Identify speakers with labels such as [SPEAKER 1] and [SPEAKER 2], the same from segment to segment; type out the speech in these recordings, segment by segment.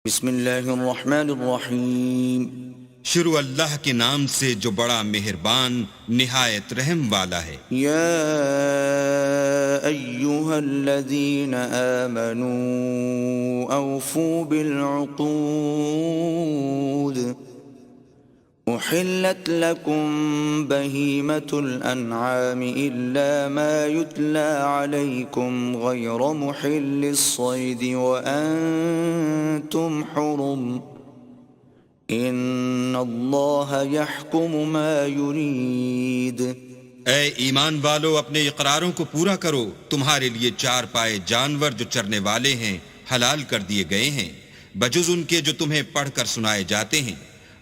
[SPEAKER 1] بسم اللہ الرحمن الرحیم
[SPEAKER 2] شروع اللہ کے نام سے جو بڑا مہربان نہایت رحم والا ہے۔
[SPEAKER 1] یا ایہا الذین آمنوا اوفوا بالعقود احلت لکم بہیمة الانعام الا ما یتلی علیکم غیر محل الصید وانتم حرم ان اللہ یحکم ما یرید۔
[SPEAKER 2] اے ایمان والو، اپنے اقراروں کو پورا کرو۔ تمہارے لیے چار پائے جانور جو چرنے والے ہیں حلال کر دیے گئے ہیں، بجز ان کے جو تمہیں پڑھ کر سنائے جاتے ہیں،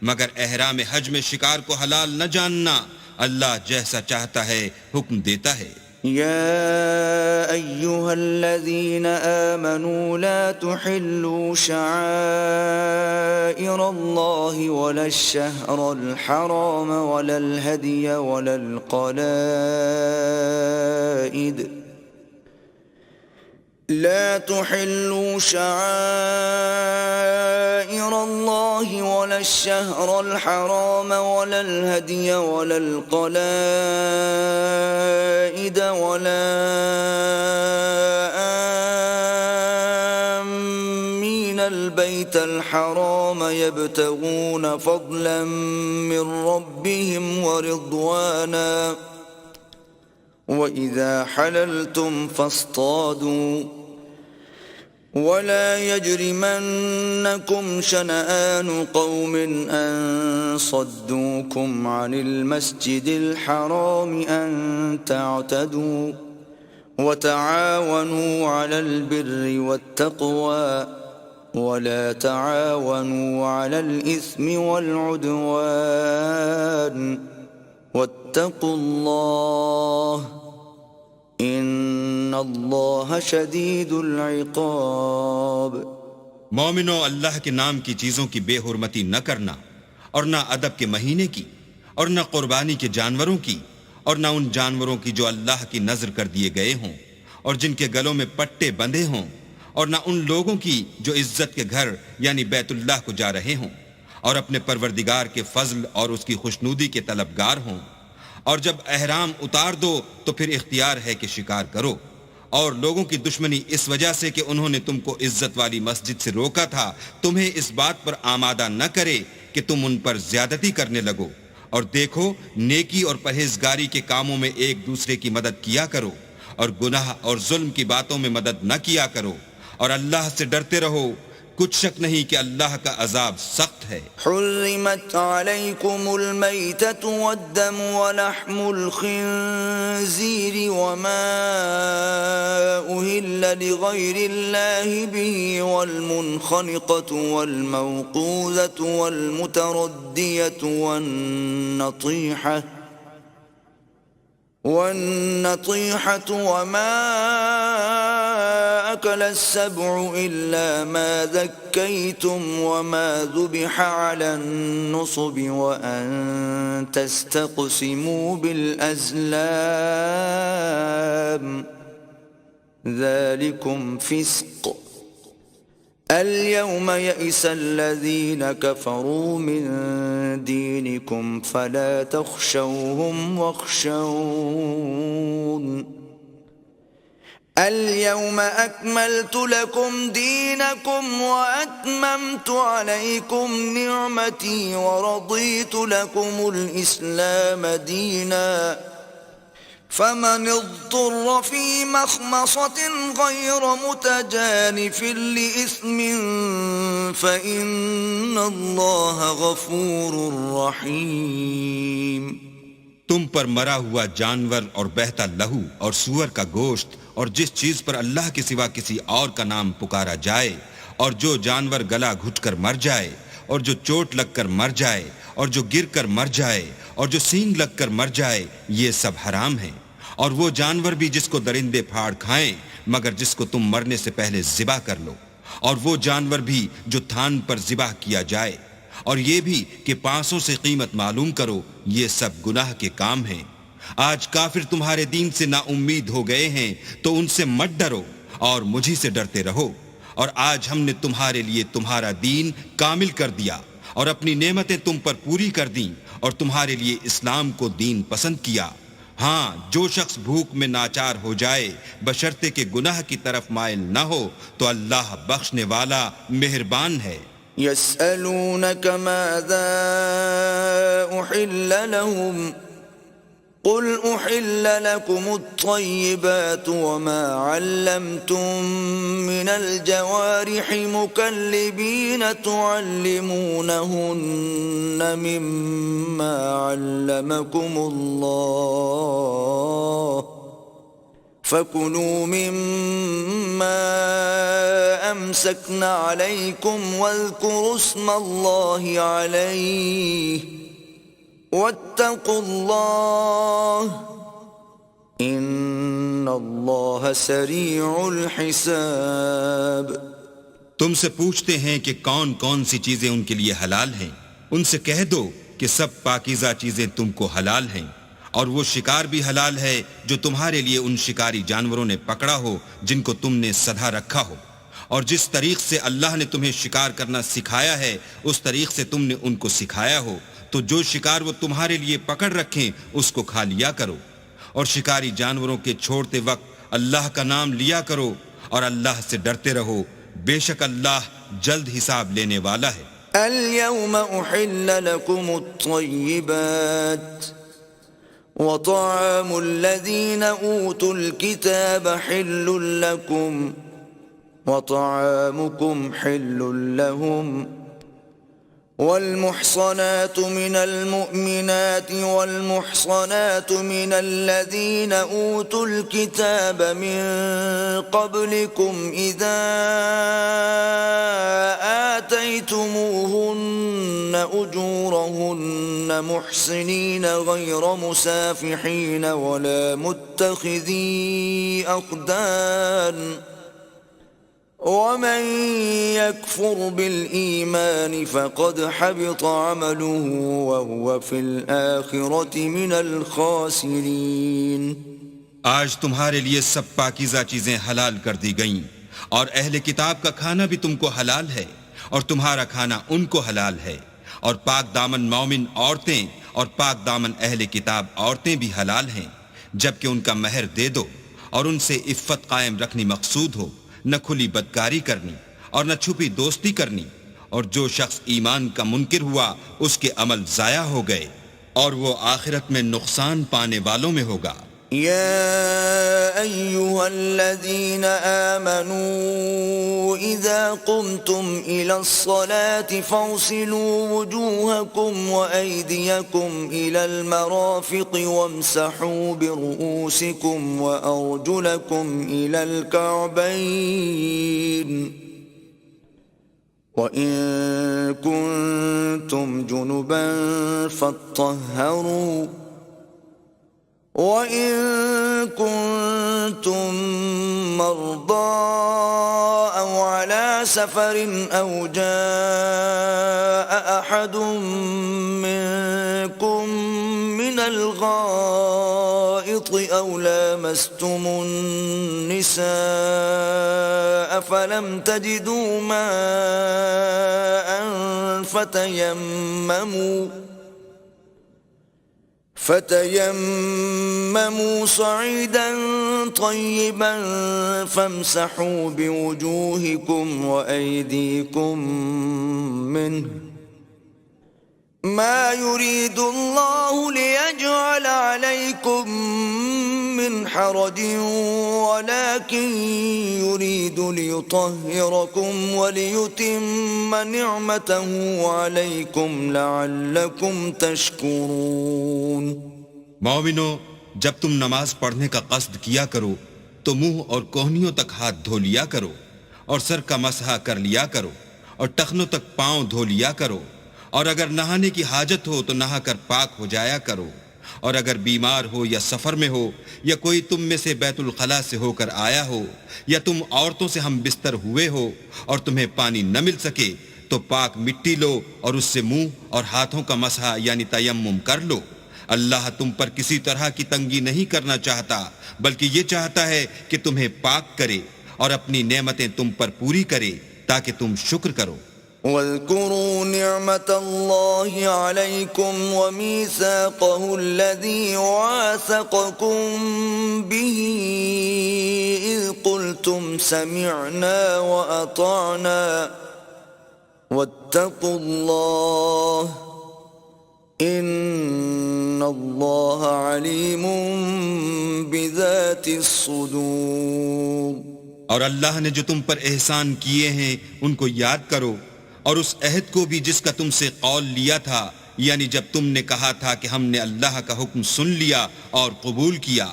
[SPEAKER 2] مگر احرام حج میں شکار کو حلال نہ جاننا۔ اللہ جیسا چاہتا ہے حکم دیتا ہے۔
[SPEAKER 1] يا أيها الذين آمنوا لا تحلوا شعائر الله ولا الشهر الحرام ولا الهدي ولا القلائد لا تحلوا شعائر الله ولا الشهر الحرام ولا الهدي ولا القلائد ولا آمين البيت الحرام يبتغون فضلا من ربهم ورضوانا وإذا حللتم فاصطادوا ولا يجرمنكم شنآن قوم أن صدوكم عن المسجد الحرام أن تعتدوا وتعاونوا على البر والتقوى ولا تعاونوا على الإثم والعدوان واتقوا الله ان اللہ شدید العقاب۔
[SPEAKER 2] مومنو، اللہ کے نام کی چیزوں کی بے حرمتی نہ کرنا، اور نہ ادب کے مہینے کی، اور نہ قربانی کے جانوروں کی، اور نہ ان جانوروں کی جو اللہ کی نذر کر دیے گئے ہوں اور جن کے گلوں میں پٹے بندھے ہوں، اور نہ ان لوگوں کی جو عزت کے گھر یعنی بیت اللہ کو جا رہے ہوں اور اپنے پروردگار کے فضل اور اس کی خوشنودی کے طلبگار ہوں۔ اور جب احرام اتار دو تو پھر اختیار ہے کہ شکار کرو، اور لوگوں کی دشمنی اس وجہ سے کہ انہوں نے تم کو عزت والی مسجد سے روکا تھا تمہیں اس بات پر آمادہ نہ کرے کہ تم ان پر زیادتی کرنے لگو، اور دیکھو نیکی اور پرہیزگاری کے کاموں میں ایک دوسرے کی مدد کیا کرو، اور گناہ اور ظلم کی باتوں میں مدد نہ کیا کرو، اور اللہ سے ڈرتے رہو، کچھ شک نہیں کہ اللہ کا عذاب سخت ہے۔
[SPEAKER 1] حرمت علیکم المیتۃ والدم ولحم الخنزیر وما أهل لغیر اللہ به والمنخنقۃ والموقوذۃ والمتردیۃ والنطیحة وما أكل السبع إلا ما ذكيتم وما ذبح على النصب وأن تستقسموا بالأزلام ذلكم فسق اليوم يئس الذين كفروا من دينكم فلا تخشوهم واخشون اليوم أكملت لكم دينكم وأتممت عليكم نعمتي ورضيت لكم الإسلام دينا فمن اضطر في مخمصة غير متجانف لإثم فإن الله غفور رحيم۔
[SPEAKER 2] تم پر مرا ہوا جانور اور بہتا لہو اور سور کا گوشت اور جس چیز پر اللہ کے سوا کسی اور کا نام پکارا جائے، اور جو جانور گلا گھٹ کر مر جائے، اور جو چوٹ لگ کر مر جائے، اور جو گر کر مر جائے، اور جو سینگ لگ کر مر جائے، یہ سب حرام ہیں۔ اور وہ جانور بھی جس کو درندے پھاڑ کھائیں مگر جس کو تم مرنے سے پہلے ذبح کر لو، اور وہ جانور بھی جو تھان پر ذبح کیا جائے، اور یہ بھی کہ 500 سے قیمت معلوم کرو، یہ سب گناہ کے کام ہیں۔ آج کافر تمہارے دین سے نا امید ہو گئے ہیں تو ان سے مت ڈرو اور مجھی سے ڈرتے رہو، اور آج ہم نے تمہارے لیے تمہارا دین کامل کر دیا اور اپنی نعمتیں تم پر پوری کر دیں اور تمہارے لیے اسلام کو دین پسند کیا۔ ہاں، جو شخص بھوک میں ناچار ہو جائے بشرطے کہ گناہ کی طرف مائل نہ ہو تو اللہ بخشنے والا مہربان ہے۔
[SPEAKER 1] يسألونك ماذا أحل لهم قل أحل لكم الطيبات وما علمتم من الجوارح مكلبين تعلمونهن مما علمكم الله فكلوا مما أمسكن عليكم واذكروا اسم الله عليه واتقوا الله ان اللہ سریع الحساب۔
[SPEAKER 2] تم سے پوچھتے ہیں کہ کون کون سی چیزیں ان کے لیے حلال ہیں، ان سے کہہ دو کہ سب پاکیزہ چیزیں تم کو حلال ہیں، اور وہ شکار بھی حلال ہے جو تمہارے لیے ان شکاری جانوروں نے پکڑا ہو جن کو تم نے سدھا رکھا ہو، اور جس طریق سے اللہ نے تمہیں شکار کرنا سکھایا ہے اس طریق سے تم نے ان کو سکھایا ہو، تو جو شکار وہ تمہارے لیے پکڑ رکھیں اس کو کھا لیا کرو، اور شکاری جانوروں کے چھوڑتے وقت اللہ کا نام لیا کرو اور اللہ سے ڈرتے رہو، بے شک اللہ جلد حساب لینے والا ہے۔
[SPEAKER 1] اليوم احل لكم الطيبات وطعام الذين اوتوا الكتاب حل لكم وطعامكم حل لهم والمحصنات من المؤمنات والمحصنات من الذين أوتوا الكتاب من قبلكم إذا آتيتموهن أجورهن محصنين غير مسافحين ولا متخذي أخدان ومن يكفر بالإيمان فقد حبط عمله وهو في الآخرة من الخاسرين۔
[SPEAKER 2] آج تمہارے لیے سب پاکیزہ چیزیں حلال کر دی گئیں، اور اہل کتاب کا کھانا بھی تم کو حلال ہے اور تمہارا کھانا ان کو حلال ہے، اور پاک دامن مومن عورتیں اور پاک دامن اہل کتاب عورتیں بھی حلال ہیں، جبکہ ان کا مہر دے دو اور ان سے عفت قائم رکھنی مقصود ہو، نہ کھلی بدکاری کرنی اور نہ چھپی دوستی کرنی، اور جو شخص ایمان کا منکر ہوا اس کے عمل ضائع ہو گئے اور وہ آخرت میں نقصان پانے والوں میں ہوگا۔
[SPEAKER 1] يا أيها الذين آمنوا إذا قمتم إلى الصلاة فاغسلوا وجوهكم وأيديكم إلى المرافق وامسحوا برؤوسكم وأرجلكم إلى الكعبين وإن كنتم جنبا فاطهروا وَإِن كُنتُم مَّرْضَىٰ أَوْ عَلَىٰ سَفَرٍ أَوْ جَاءَ أَحَدٌ مِّنكُم مِّنَ الْغَائِطِ أَوْ لَامَسْتُمُ النِّسَاءَ فَلَمْ تَجِدُوا مَاءً فتيمموا صعيدا طيبا فامسحوا بوجوهكم وأيديكم منه ما يريد الله ليجعل عليكم من حرج ولكن يريد ليطهركم وليتم نعمته عليكم لعلكم تشكرون۔
[SPEAKER 2] مومنو، جب تم نماز پڑھنے کا قصد کیا کرو تو منہ اور کوہنیوں تک ہاتھ دھو لیا کرو اور سر کا مسح کر لیا کرو اور ٹخنوں تک پاؤں دھو لیا کرو، اور اگر نہانے کی حاجت ہو تو نہا کر پاک ہو جایا کرو، اور اگر بیمار ہو یا سفر میں ہو یا کوئی تم میں سے بیت الخلاء سے ہو کر آیا ہو یا تم عورتوں سے ہم بستر ہوئے ہو اور تمہیں پانی نہ مل سکے تو پاک مٹی لو اور اس سے منہ اور ہاتھوں کا مسح یعنی تیمم کر لو۔ اللہ تم پر کسی طرح کی تنگی نہیں کرنا چاہتا، بلکہ یہ چاہتا ہے کہ تمہیں پاک کرے، اور اپنی نعمتیں تم پر پوری کرے تاکہ تم شکر کرو۔
[SPEAKER 1] واذكروا نعمة الله عليكم وميثاقه الذي واثقكم به إذ قلتم سمعنا وأطعنا واتقوا الله إن الله عليم بذات الصدور۔
[SPEAKER 2] اور اللہ نے جو تم پر احسان کیے ہیں ان کو یاد کرو، اور اس عہد کو بھی جس کا تم سے قول لیا تھا، یعنی جب تم نے کہا تھا کہ ہم نے اللہ کا حکم سن لیا اور قبول کیا،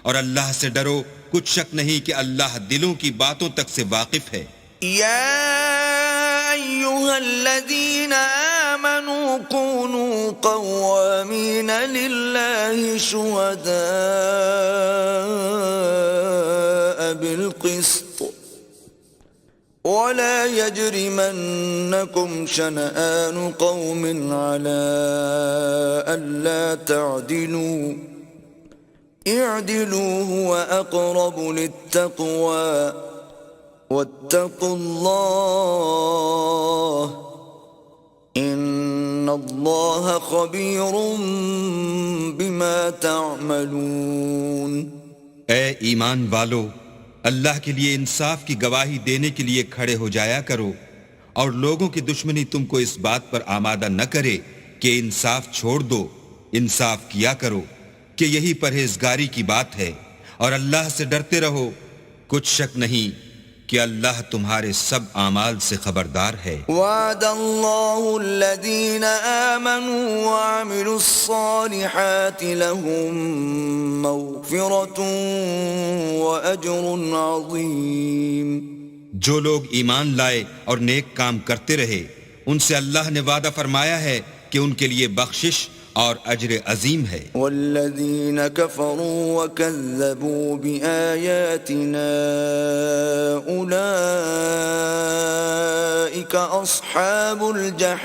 [SPEAKER 2] اور اللہ سے ڈرو، کچھ شک نہیں کہ اللہ دلوں کی باتوں تک سے واقف ہے۔
[SPEAKER 1] يا أيها الذين آمنوا كونوا قوامين لله شهداء بالقسط ولا يجرمنكم شنآن قوم على ألا تعدلوا اعدلوا هو أقرب للتقوى واتقوا الله ان اللہ خبیر بما تعملون۔
[SPEAKER 2] اے ایمان والو، اللہ کے لیے انصاف کی گواہی دینے کے لیے کھڑے ہو جایا کرو، اور لوگوں کی دشمنی تم کو اس بات پر آمادہ نہ کرے کہ انصاف چھوڑ دو، انصاف کیا کرو کہ یہی پرہیزگاری کی بات ہے، اور اللہ سے ڈرتے رہو، کچھ شک نہیں کہ اللہ تمہارے سب اعمال سے خبردار ہے۔
[SPEAKER 1] وعد اللہ الذین آمنوا وعملوا الصالحات لهم مغفرۃ واجر عظیم۔
[SPEAKER 2] جو لوگ ایمان لائے اور نیک کام کرتے رہے، ان سے اللہ نے وعدہ فرمایا ہے کہ ان کے لیے بخشش اور اجر عظیم ہے۔
[SPEAKER 1] والذین کفروا وکذبوا بآیاتنا اولئک اصحاب الجحیم۔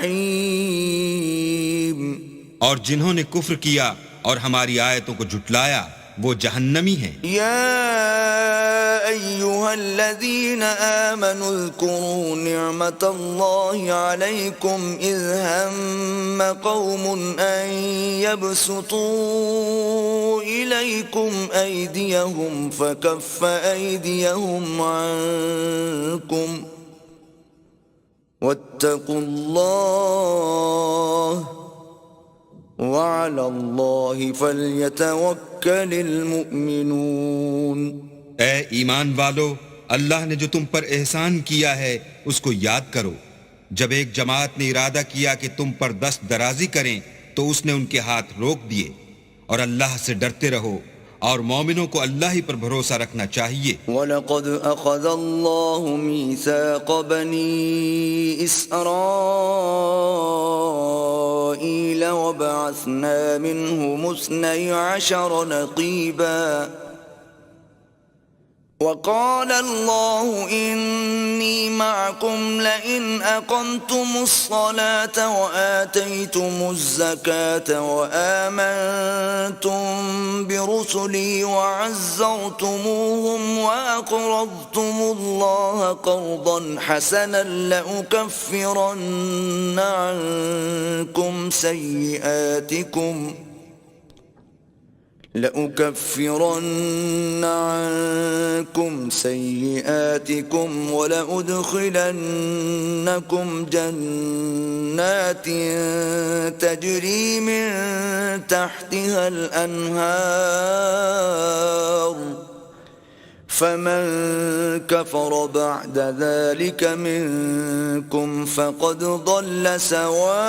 [SPEAKER 2] اور جنہوں نے کفر کیا اور ہماری آیتوں کو جھٹلایا وہ جہنمی ہیں۔
[SPEAKER 1] یا ایہا الذین آمنوا اذکروا نعمت اللہ علیکم اذ ہم قوم ان یبسطوا الیکم ایدیہم فکف ایدیہم عنکم واتقوا اللہ وعلى الله فليتوكل المؤمنون۔
[SPEAKER 2] اے ایمان والو، اللہ نے جو تم پر احسان کیا ہے اس کو یاد کرو۔ جب ایک جماعت نے ارادہ کیا کہ تم پر دست درازی کریں تو اس نے ان کے ہاتھ روک دیے، اور اللہ سے ڈرتے رہو، اور مومنوں کو اللہ ہی پر بھروسہ رکھنا چاہیے۔
[SPEAKER 1] وَلَقَدْ أَخَذَ اللَّهُ مِيثَاقَ بَنِي إِسْرَائِيلَ وَبَعَثْنَا مِنْهُمُ 12 نَقِيبًا وقال الله إني معكم لئن أقمتم الصلاة وآتيتم الزكاة وآمنتم برسلي وعزرتموهم وأقرضتم الله قرضا حسنا لأكفرن عنكم سيئاتكم ولأدخلنكم جنات تجري من تحتها الأنهار فمن كفر بعد ذلك منكم فقد ضل سواء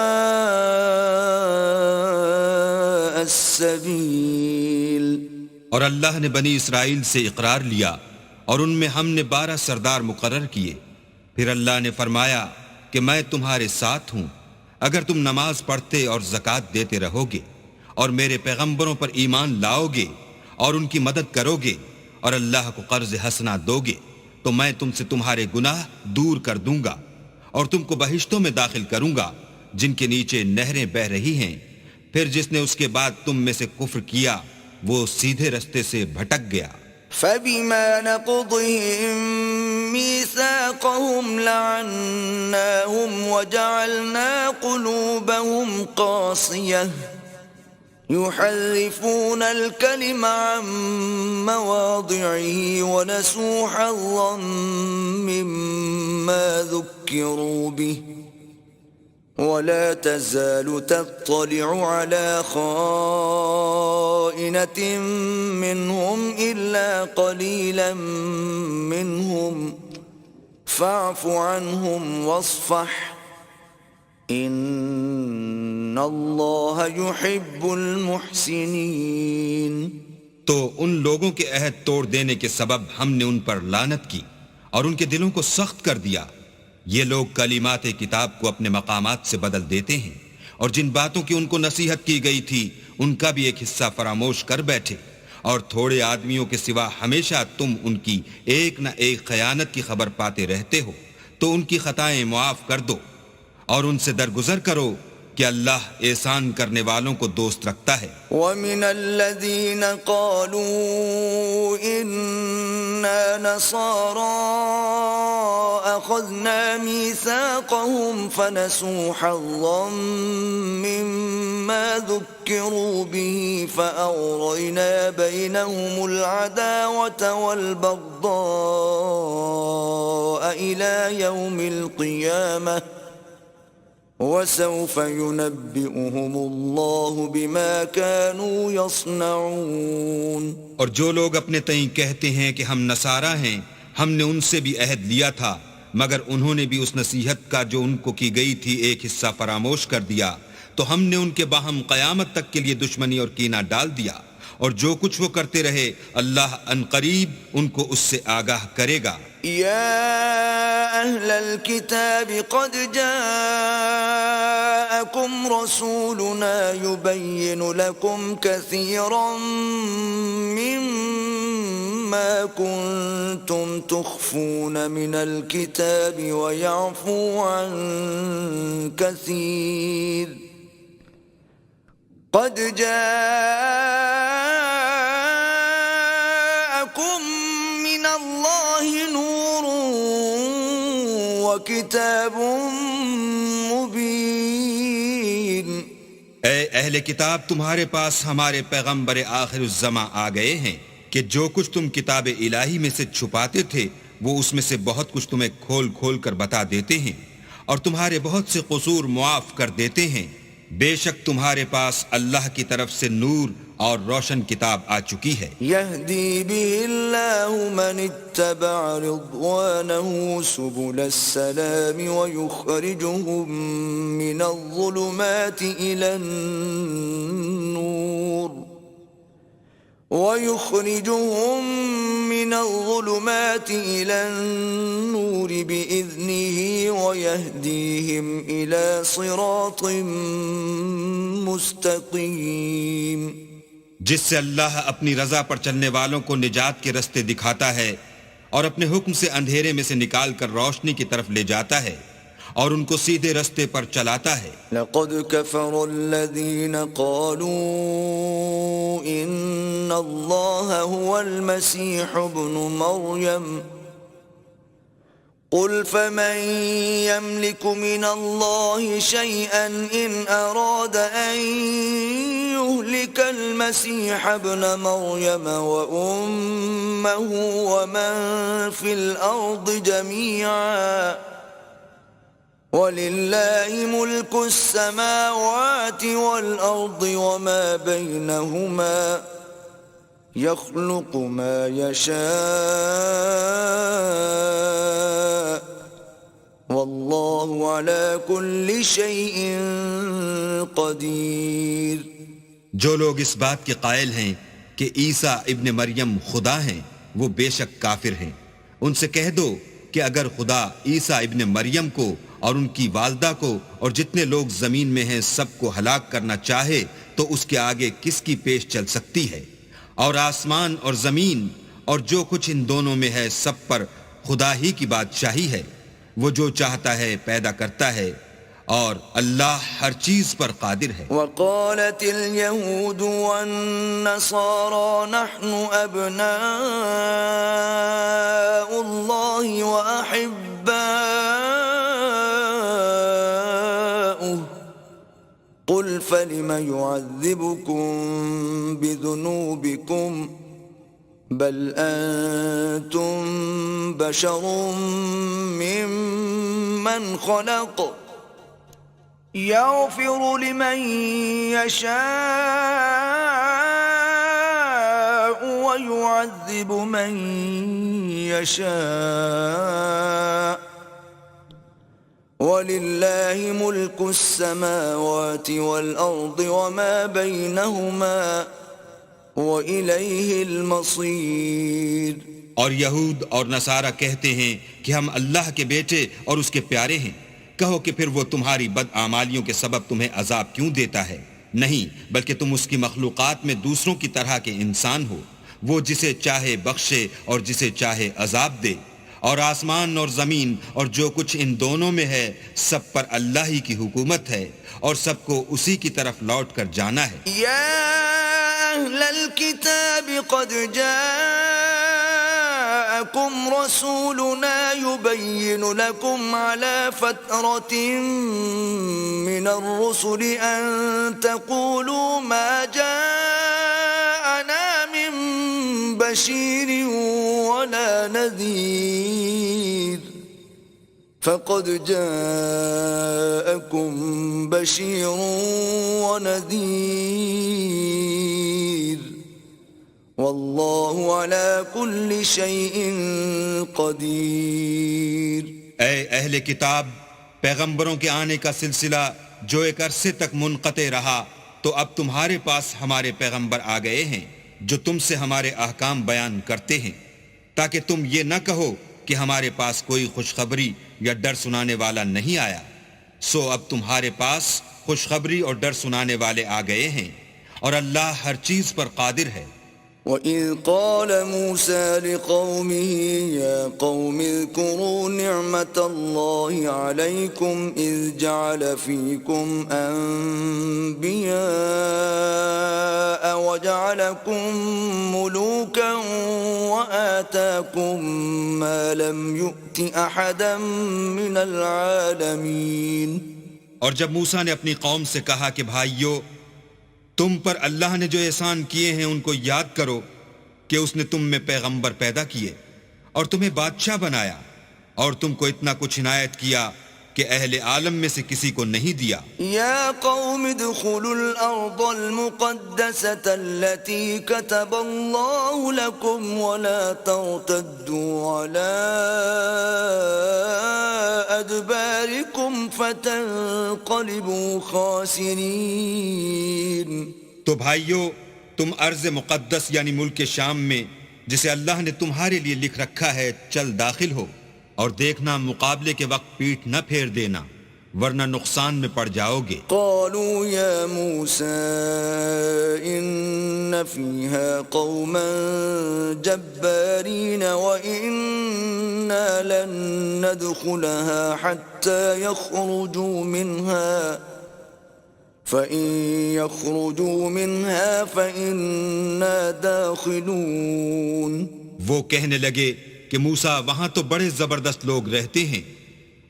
[SPEAKER 1] السبيل۔
[SPEAKER 2] اور اللہ نے بنی اسرائیل سے اقرار لیا اور ان میں ہم نے 12 سردار مقرر کیے۔ پھر اللہ نے فرمایا کہ میں تمہارے ساتھ ہوں اگر تم نماز پڑھتے اور زکوٰۃ دیتے رہو گے اور میرے پیغمبروں پر ایمان لاؤ گے اور ان کی مدد کرو گے اور اللہ کو قرض حسنہ دو گے تو میں تم سے تمہارے گناہ دور کر دوں گا اور تم کو بہشتوں میں داخل کروں گا جن کے نیچے نہریں بہہ رہی ہیں۔ پھر جس نے اس کے بعد تم میں سے کفر کیا وہ سیدھے رستے سے بھٹک گیا۔
[SPEAKER 1] فبما نقضهم ميثاقهم لعناهم وجعلنا قلوبهم قاسية يحرفون الكلم عن مواضعه ونسوا حظا مما ذكروا به ولا تزال تطلع على خائنة منهم إلا قليلا منهم فاعف عنهم واصفح إن الله يحب المحسنين.
[SPEAKER 2] تو ان لوگوں کے عہد توڑ دینے کے سبب ہم نے ان پر لعنت کی اور ان کے دلوں کو سخت کر دیا. یہ لوگ کلمات کتاب کو اپنے مقامات سے بدل دیتے ہیں اور جن باتوں کی ان کو نصیحت کی گئی تھی ان کا بھی ایک حصہ فراموش کر بیٹھے، اور تھوڑے آدمیوں کے سوا ہمیشہ تم ان کی ایک نہ ایک خیانت کی خبر پاتے رہتے ہو. تو ان کی خطائیں معاف کر دو اور ان سے درگزر کرو کہ اللہ احسان کرنے والوں کو دوست رکھتا ہے.
[SPEAKER 1] وَمِنَ الَّذِينَ قَالُوا إِنَّا نَصَارَىٰ أَخَذْنَا مِيثَاقَهُمْ فَنَسُوا حَظًّا مِّمَّا ذُكِّرُوا بِهِ فَأَغْرَيْنَا بَيْنَهُمُ الْعَدَاوَةَ وَالْبَغْضَاءَ إِلَىٰ يَوْمِ الْقِيَامَةِ وَسَوْفَ يُنَبِّئُهُمُ اللَّهُ بِمَا كَانُوا يَصْنَعُونَ.
[SPEAKER 2] اور جو لوگ اپنے تئیں کہتے ہیں کہ ہم نصارہ ہیں، ہم نے ان سے بھی عہد لیا تھا مگر انہوں نے بھی اس نصیحت کا جو ان کو کی گئی تھی ایک حصہ فراموش کر دیا، تو ہم نے ان کے باہم قیامت تک کے لیے دشمنی اور کینہ ڈال دیا، اور جو کچھ وہ کرتے رہے اللہ عنقریب ان کو اس سے آگاہ کرے گا.
[SPEAKER 1] يا أهل الكتاب قد جاءكم رسولنا يبين لكم كثيرا مما كنتم تخفون من الكتاب ويعفو عن كثير قد جاءكم من الله نور وكتاب مبين.
[SPEAKER 2] اے اہل کتاب، تمہارے پاس ہمارے پیغمبر آخر الزماں آ گئے ہیں کہ جو کچھ تم کتاب الہی میں سے چھپاتے تھے وہ اس میں سے بہت کچھ تمہیں کھول کھول کر بتا دیتے ہیں اور تمہارے بہت سے قصور معاف کر دیتے ہیں. بے شک تمہارے پاس اللہ کی طرف سے نور اور روشن کتاب آ چکی ہے.
[SPEAKER 1] يهدي به الله من اتبع رضوانه سبل السلام ويخرجهم من الظلمات إلى النور بإذنه ويهديهم إلى صراط مستقيم.
[SPEAKER 2] جس سے اللہ اپنی رضا پر چلنے والوں کو نجات کے رستے دکھاتا ہے اور اپنے حکم سے اندھیرے میں سے نکال کر روشنی کی طرف لے جاتا ہے اور ان کو سیدھے رستے پر چلاتا ہے.
[SPEAKER 1] لقد كفر الذين قالوا إن الله هو المسيح ابن مريم قل فمن يملك من الله شيئا إن أراد أن يهلك المسيح ابن مريم وأمه ومن في الأرض جميعا وَلِلَّهِ مُلْكُ السَّمَاوَاتِ وَالْأَرْضِ وَمَا بَيْنَهُمَا يَخْلُقُ مَا يَشَاءُ وَاللَّهُ عَلَى كُلِّ شَيْءٍ قَدِيرٌ.
[SPEAKER 2] جو لوگ اس بات کے قائل ہیں کہ عیسیٰ ابن مریم خدا ہیں وہ بے شک کافر ہیں. ان سے کہہ دو کہ اگر خدا عیسیٰ ابن مریم کو اور ان کی والدہ کو اور جتنے لوگ زمین میں ہیں سب کو ہلاک کرنا چاہے تو اس کے آگے کس کی پیش چل سکتی ہے؟ اور آسمان اور زمین اور جو کچھ ان دونوں میں ہے سب پر خدا ہی کی بادشاہی ہے. وہ جو چاہتا ہے پیدا کرتا ہے اور اللہ ہر چیز پر قادر ہے.
[SPEAKER 1] وقالت اليهود والنصارى نحن أبناء الله وأحباؤه قل فلم يعذبكم بذنوبكم بل أنتم بشر ممن خلق يغفر لمن يشاء ويعذب من يشاء ولله ملك السماوات والأرض وما بينهما وإليه المصير.
[SPEAKER 2] اور یہود اور نصارہ کہتے ہیں کہ ہم اللہ کے بیٹے اور اس کے پیارے ہیں. کہو کہ پھر وہ تمہاری بدعمالیوں کے سبب تمہیں عذاب کیوں دیتا ہے؟ نہیں، بلکہ تم اس کی مخلوقات میں دوسروں کی طرح کے انسان ہو. وہ جسے چاہے بخشے اور جسے چاہے عذاب دے. اور آسمان اور زمین اور جو کچھ ان دونوں میں ہے سب پر اللہ ہی کی حکومت ہے اور سب کو اسی کی طرف لوٹ کر جانا ہے.
[SPEAKER 1] یا اہل الكتاب قد جاءكم رسولنا يبين لكم على فترة من الرسل أن تقولوا ما جاءنا من بشير ولا نذير فقد جاءكم بشير ونذير واللہ علی کل شیء قدیر.
[SPEAKER 2] اے اہل کتاب، پیغمبروں کے آنے کا سلسلہ جو ایک عرصے تک منقطع رہا تو اب تمہارے پاس ہمارے پیغمبر آ گئے ہیں جو تم سے ہمارے احکام بیان کرتے ہیں تاکہ تم یہ نہ کہو کہ ہمارے پاس کوئی خوشخبری یا ڈر سنانے والا نہیں آیا. سو اب تمہارے پاس خوشخبری اور ڈر سنانے والے آ گئے ہیں اور اللہ ہر چیز پر قادر ہے.
[SPEAKER 1] وَإِذْ قَالَ مُوسَى لِقَوْمِهِ يَا قَوْمِ اذْكُرُوا نِعْمَةَ اللَّهِ عَلَيْكُمْ إِذْ جَعَلَ فِيكُمْ أَنْبِيَاءَ وَجَعَلَكُمْ مُلُوكًا وَآتَاكُمْ مَا لَمْ يُؤْتِ أَحَدًا مِنَ الْعَالَمِينَ.
[SPEAKER 2] اور جب موسیٰ نے اپنی قوم سے کہا کہ بھائیو، تم پر اللہ نے جو احسان کیے ہیں ان کو یاد کرو کہ اس نے تم میں پیغمبر پیدا کیے اور تمہیں بادشاہ بنایا اور تم کو اتنا کچھ عنایت کیا کہ اہل عالم میں سے کسی کو نہیں دیا.
[SPEAKER 1] یا قوم ادخلوا الارض المقدسة التي كتب الله لكم ولا ترتدوا على ادباركم فتنقلبوا خاسرین.
[SPEAKER 2] تو بھائیو، تم ارض مقدس یعنی ملک شام میں جسے اللہ نے تمہارے لیے لکھ رکھا ہے چل داخل ہو اور دیکھنا مقابلے کے وقت پیٹھ نہ پھیر دینا ورنہ نقصان میں پڑ جاؤ گے.
[SPEAKER 1] قالوا یا موسیٰ ان فیہا قوما جبارین وإنا لن ندخلها حتى يخرجوا منها فإن يخرجوا منها فإنا داخلون.
[SPEAKER 2] وہ کہنے لگے کہ موسیٰ وہاں تو بڑے زبردست لوگ رہتے ہیں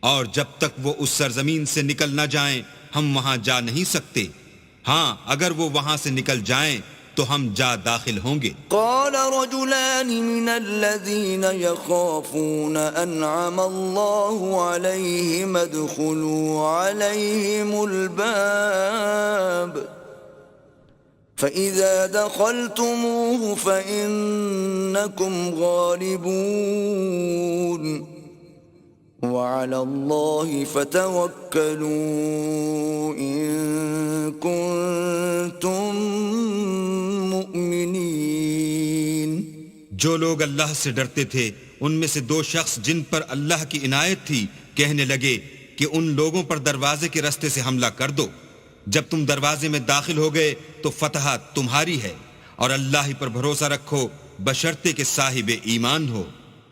[SPEAKER 2] اور جب تک وہ اس سرزمین سے نکل نہ جائیں ہم وہاں جا نہیں سکتے. ہاں اگر وہ وہاں سے نکل جائیں تو ہم جا داخل ہوں گے.
[SPEAKER 1] قال رجلان من الذين يخافون انعم الله عليهم ادخلوا عليهم الباب فإذا دخلتموه فإنكم غالبون وعلى الله فتوكلوا إن كنتم مؤمنين.
[SPEAKER 2] جو لوگ اللہ سے ڈرتے تھے ان میں سے دو شخص جن پر اللہ کی عنایت تھی کہنے لگے کہ ان لوگوں پر دروازے کے راستے سے حملہ کر دو. جب تم دروازے میں داخل ہو گئے تو فتح تمہاری ہے اور اللہ ہی پر بھروسہ رکھو بشرطے کہ صاحب ایمان ہو.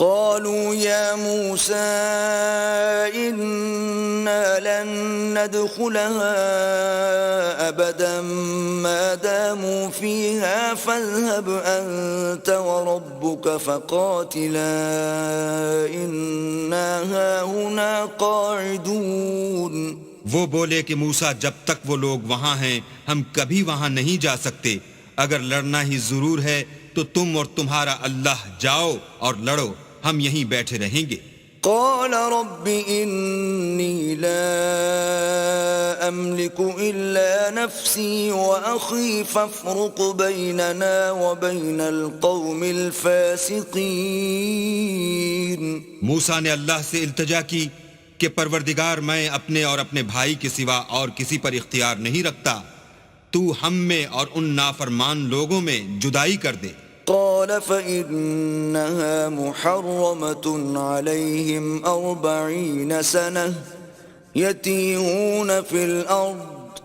[SPEAKER 1] قالوا يا موسى إنا لن ندخلها أبدا ما داموا فيها فاذهب أنت وربك فقاتلا إنا هاهنا قاعدون.
[SPEAKER 2] وہ بولے کہ موسیٰ جب تک وہ لوگ وہاں ہیں ہم کبھی وہاں نہیں جا سکتے، اگر لڑنا ہی ضرور ہے تو تم اور تمہارا اللہ جاؤ اور لڑو، ہم یہیں بیٹھے رہیں گے.
[SPEAKER 1] قال رب إني لا أملك إلا نفسي وأخي فافرق بيننا وبين القوم الفاسقين.
[SPEAKER 2] موسیٰ نے اللہ سے التجا کی کہ پروردگار میں اپنے اور اپنے بھائی کے سوا اور کسی پر اختیار نہیں رکھتا، تو ہم میں اور ان نافرمان لوگوں میں جدائی کر دے.
[SPEAKER 1] قال فإنها محرمة عليهم 40 سنة يتيهون في الأرض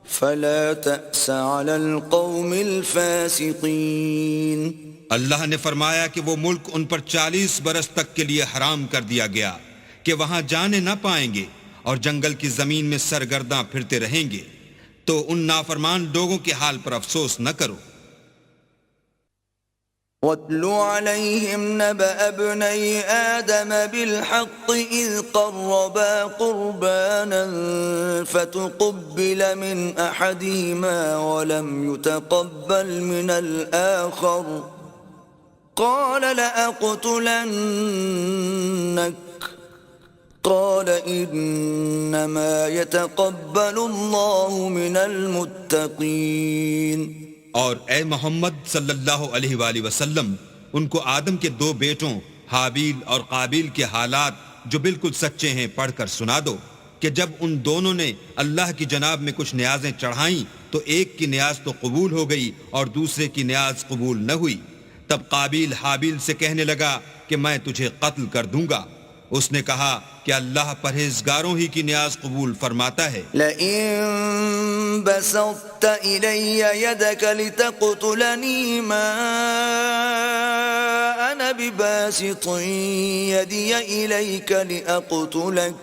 [SPEAKER 1] فلا تأس على القوم الفاسقين.
[SPEAKER 2] اللہ نے فرمایا کہ وہ ملک ان پر 40 برس تک کے لیے حرام کر دیا گیا کہ وہاں جانے نہ پائیں گے اور جنگل کی زمین میں سرگرداں پھرتے رہیں گے، تو ان نافرمان لوگوں کے حال پر افسوس نہ کرو.
[SPEAKER 1] وَاتْلُ عَلَيْهِمْ نَبَأَ ابْنَيْ آدَمَ بِالْحَقِّ إِذْ قَرَّبَا قُرْبَانًا فَتُقُبِّلَ مِنْ أَحَدِهِمَا وَلَمْ يُتَقَبَّلْ مِنَ الْآخَرِ قَالَ لَأَقْتُلَنَّكَ قال انما يتقبل الله من المتقين.
[SPEAKER 2] اور اے محمد صلی اللہ علیہ وآلہ وسلم ان کو آدم کے 2 بیٹوں حابیل اور قابیل کے حالات جو بالکل سچے ہیں پڑھ کر سنا دو کہ جب ان دونوں نے اللہ کی جناب میں کچھ نیازیں چڑھائیں تو ایک کی نیاز تو قبول ہو گئی اور دوسرے کی نیاز قبول نہ ہوئی. تب قابیل حابیل سے کہنے لگا کہ میں تجھے قتل کر دوں گا. اس نے کہا کہ اللہ پرہیزگاروں ہی کی نیاز قبول فرماتا ہے.
[SPEAKER 1] لئن بسطت إلي يدك لتقتلني ما أنا بباسط يدي إليك لأقتلك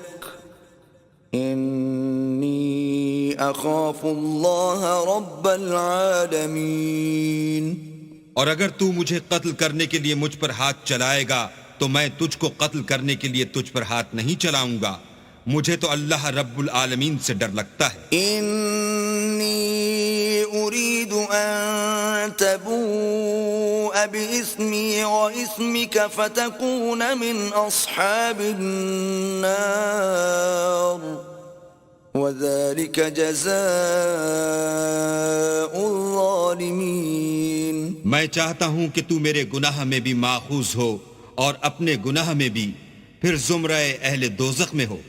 [SPEAKER 1] إني أخاف الله رب العالمين.
[SPEAKER 2] اور اگر تو مجھے قتل کرنے کے لیے مجھ پر ہاتھ چلائے گا تو میں تجھ کو قتل کرنے کے لیے تجھ پر ہاتھ نہیں چلاؤں گا، مجھے تو اللہ رب العالمین سے ڈر لگتا ہے.
[SPEAKER 1] انی اريد ان تبوء باسمی واسمک فتکون من اصحاب النار وذلك جزاء الظالمین.
[SPEAKER 2] میں چاہتا ہوں کہ تو میرے گناہ میں بھی ماخوذ ہو اور اپنے گناہ میں بھی، پھر زمرہ اہل دوزخ میں ہو،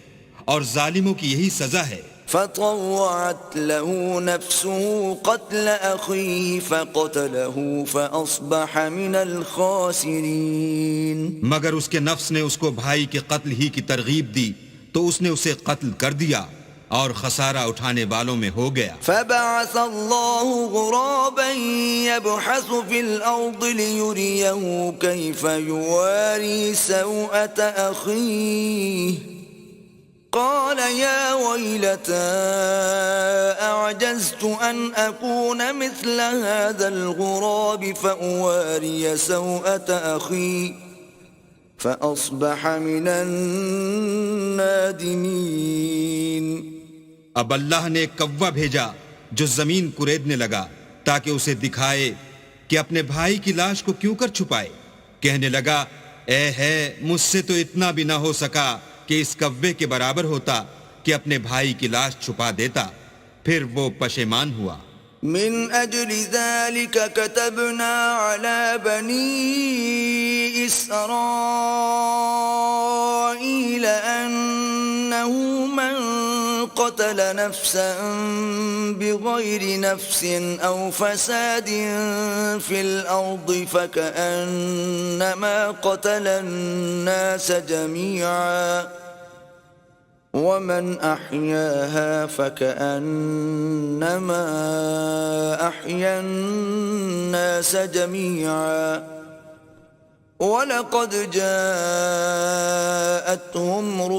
[SPEAKER 2] اور ظالموں کی یہی سزا ہے.
[SPEAKER 1] فطوعت له نفسه قتل أخيه فقتله فأصبح من الخاسرين.
[SPEAKER 2] مگر اس کے نفس نے اس کو بھائی کے قتل ہی کی ترغیب دی تو اس نے اسے قتل کر دیا اور خسارہ اٹھانے والوں میں ہو گیا.
[SPEAKER 1] فبعث الله غرابا يبحث في الأرض ليريه كيف يواري سوءة أخيه قال يا ويلتى أعجزت أن أكون مثل هذا الغراب فأواري سوءة أخي فأصبح من النادمين.
[SPEAKER 2] اب اللہ نے ایک کوا بھیجا جو زمین کریدنے لگا تاکہ اسے دکھائے کہ اپنے بھائی کی لاش کو کیوں کر چھپائے. کہنے لگا اے ہے مجھ سے تو اتنا بھی نہ ہو سکا کہ اس کوے کے برابر ہوتا کہ اپنے بھائی کی لاش چھپا دیتا. پھر وہ پشیمان ہوا.
[SPEAKER 1] من أجل ذلك كتبنا على بني إسرائيل أنه من قتل نفسا بغير نفس أو فساد في الأرض فكأنما قتل الناس جميعا ومن أحياها فكأنما أحيا الناس جميعا وَلَقَدْ جَاءَتْهُمْ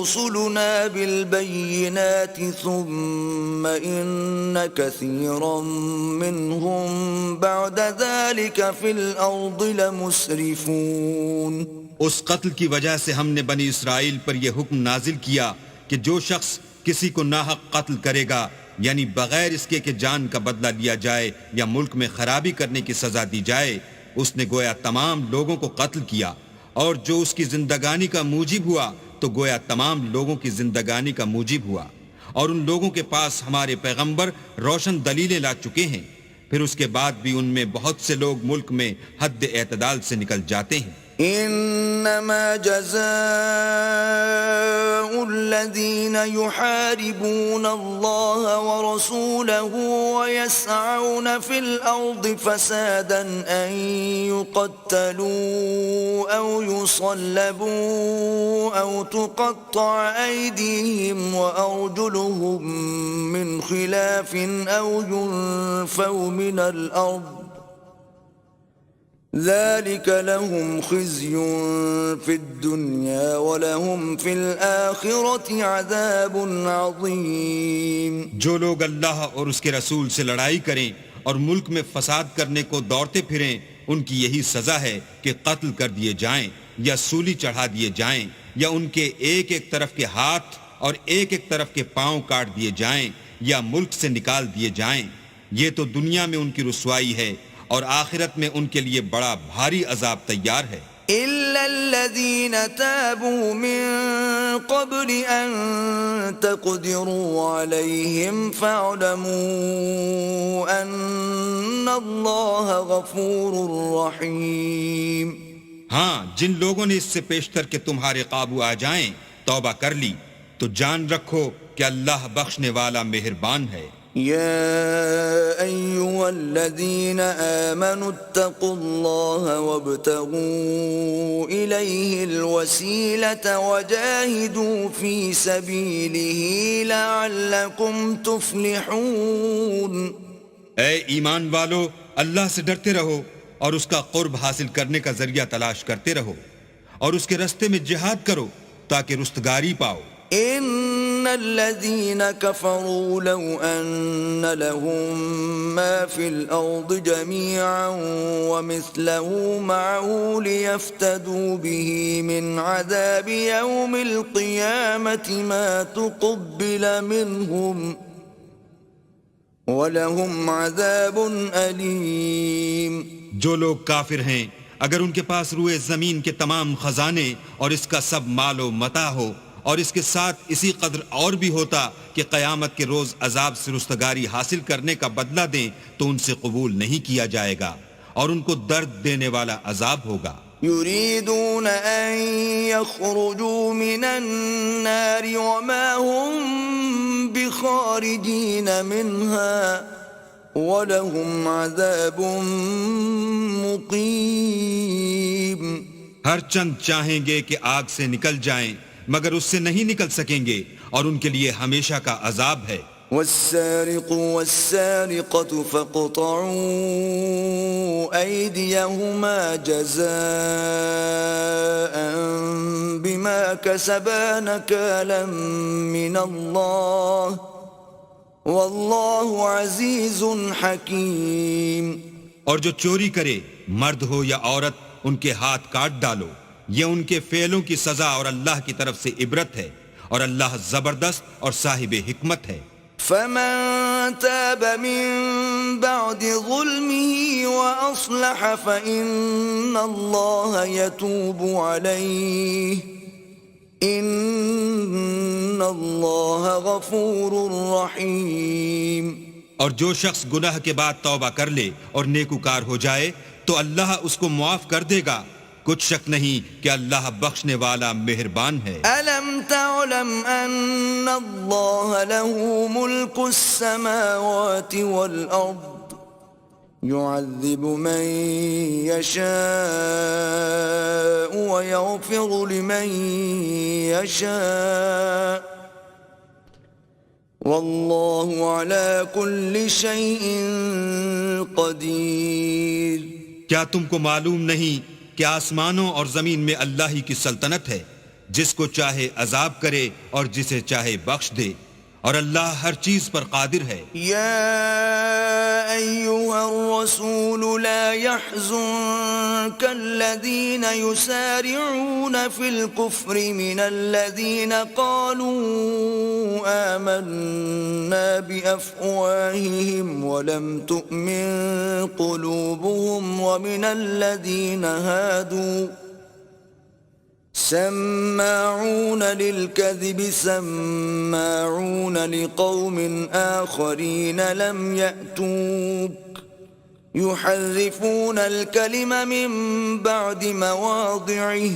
[SPEAKER 1] رُسُلُنَا بِالْبَيِّنَاتِ ثُمَّ إِنَّ كَثِيرًا مِّنْهُمْ بَعْدَ ذَلِكَ فِي الْأَرْضِ لَمُسْرِفُونَ
[SPEAKER 2] اس قتل کی وجہ سے ہم نے بنی اسرائیل پر یہ حکم نازل کیا کہ جو شخص کسی کو ناحق قتل کرے گا، یعنی بغیر اس کے کہ جان کا بدلہ لیا جائے یا ملک میں خرابی کرنے کی سزا دی جائے، اس نے گویا تمام لوگوں کو قتل کیا، اور جو اس کی زندگانی کا موجب ہوا تو گویا تمام لوگوں کی زندگانی کا موجب ہوا، اور ان لوگوں کے پاس ہمارے پیغمبر روشن دلیلیں لا چکے ہیں، پھر اس کے بعد بھی ان میں بہت سے لوگ ملک میں حد اعتدال سے نکل جاتے ہیں۔
[SPEAKER 1] انما جزاء الذين يحاربون الله ورسوله ويسعون في الارض فسادا ان يقتلوا او يصلبوا او تقطع ايديهم وارجلهم من خلاف او ينفوا من الارض ذلك لهم خزي في الدنيا ولهم في الآخرة عذاب عظيم۔
[SPEAKER 2] جو لوگ اللہ اور اس کے رسول سے لڑائی کریں اور ملک میں فساد کرنے کو دوڑتے پھریں، ان کی یہی سزا ہے کہ قتل کر دیے جائیں یا سولی چڑھا دیے جائیں یا ان کے ایک ایک طرف کے ہاتھ اور ایک ایک طرف کے پاؤں کاٹ دیے جائیں یا ملک سے نکال دیے جائیں۔ یہ تو دنیا میں ان کی رسوائی ہے اور آخرت میں ان کے لیے بڑا بھاری عذاب تیار ہے۔
[SPEAKER 1] إِلَّا الَّذِينَ تَابُوا مِن قَبْلِ أَن تَقْدِرُوا عَلَيْهِمْ فَاعْلَمُوا أَنَّ اللَّهَ غَفُورٌ رَّحِيمٌ۔
[SPEAKER 2] ہاں، جن لوگوں نے اس سے پیشتر کہ تمہارے قابو آ جائیں توبہ کر لی تو جان رکھو کہ اللہ بخشنے والا مہربان ہے۔
[SPEAKER 1] يا أيها الذين آمنوا اتقوا الله وابتغوا إليه الوسيلة وجاهدوا في سبيله لعلكم تفلحون۔
[SPEAKER 2] اے ایمان والو، اللہ سے ڈرتے رہو اور اس کا قرب حاصل کرنے کا ذریعہ تلاش کرتے رہو اور اس کے رستے میں جہاد کرو تاکہ رستگاری پاؤ۔
[SPEAKER 1] ان الذين كفروا لو ان لهم ما في الارض جميعا ومثله معه ليفتدوا به من عذاب يوم القيامة ما تقبل منهم ولهم عذاب أليم۔
[SPEAKER 2] جو لوگ کافر ہیں اگر ان کے پاس روئے زمین کے تمام خزانے اور اس کا سب مال و متاع ہو اور اس کے ساتھ اسی قدر اور بھی ہوتا کہ قیامت کے روز عذاب سے رستگاری حاصل کرنے کا بدلہ دیں تو ان سے قبول نہیں کیا جائے گا اور ان کو درد دینے والا عذاب ہوگا۔
[SPEAKER 1] يريدون أن يخرجوا من النار وما هم بخارجين منها ولهم عذاب مقيم۔
[SPEAKER 2] ہر چند چاہیں گے کہ آگ سے نکل جائیں مگر اس سے نہیں نکل سکیں گے اور ان کے لیے ہمیشہ کا عذاب ہے۔
[SPEAKER 1] والسارق والسارقة فاقطعوا أيديهما جزاء بما كسبا نكالا من الله والله عزيز حكيم۔
[SPEAKER 2] اور جو چوری کرے مرد ہو یا عورت ان کے ہاتھ کاٹ ڈالو، یہ ان کے فعلوں کی سزا اور اللہ کی طرف سے عبرت ہے اور اللہ زبردست اور صاحب حکمت ہے۔
[SPEAKER 1] فمن تاب من بعد ظلمه وأصلح فإن الله يتوب عليه إن الله غفور رحيم۔
[SPEAKER 2] اور جو شخص گناہ کے بعد توبہ کر لے اور نیکوکار ہو جائے تو اللہ اس کو معاف کر دے گا، کچھ شک نہیں کہ اللہ بخشنے والا مہربان ہے۔
[SPEAKER 1] أَلَمْ تَعْلَمْ أَنَّ اللَّهَ لَهُ مُلْكُ السَّمَاوَاتِ وَالْأَرْضِ يُعَذِّبُ مَن يَشَاءُ وَيَغْفِرُ لِمَن يَشَاءُ وَاللَّهُ عَلَى كُلِّ شَيْءٍ قَدِيرٌ۔
[SPEAKER 2] کیا تم کو معلوم نہیں کہ آسمانوں اور زمین میں اللہ ہی کی سلطنت ہے، جس کو چاہے عذاب کرے اور جسے چاہے بخش دے، اور اللہ ہر چیز پر قادر ہے۔
[SPEAKER 1] يا أيها الرسول لا يحزنك الذين يسارعون في الكفر من الذين قالوا آمنا بأفواههم ولم تؤمن قلوبهم ومن الذين هادوا سماعون للكذب سماعون لقوم آخرين لم يأتوك يحرفون الكلم من بعد مواضعه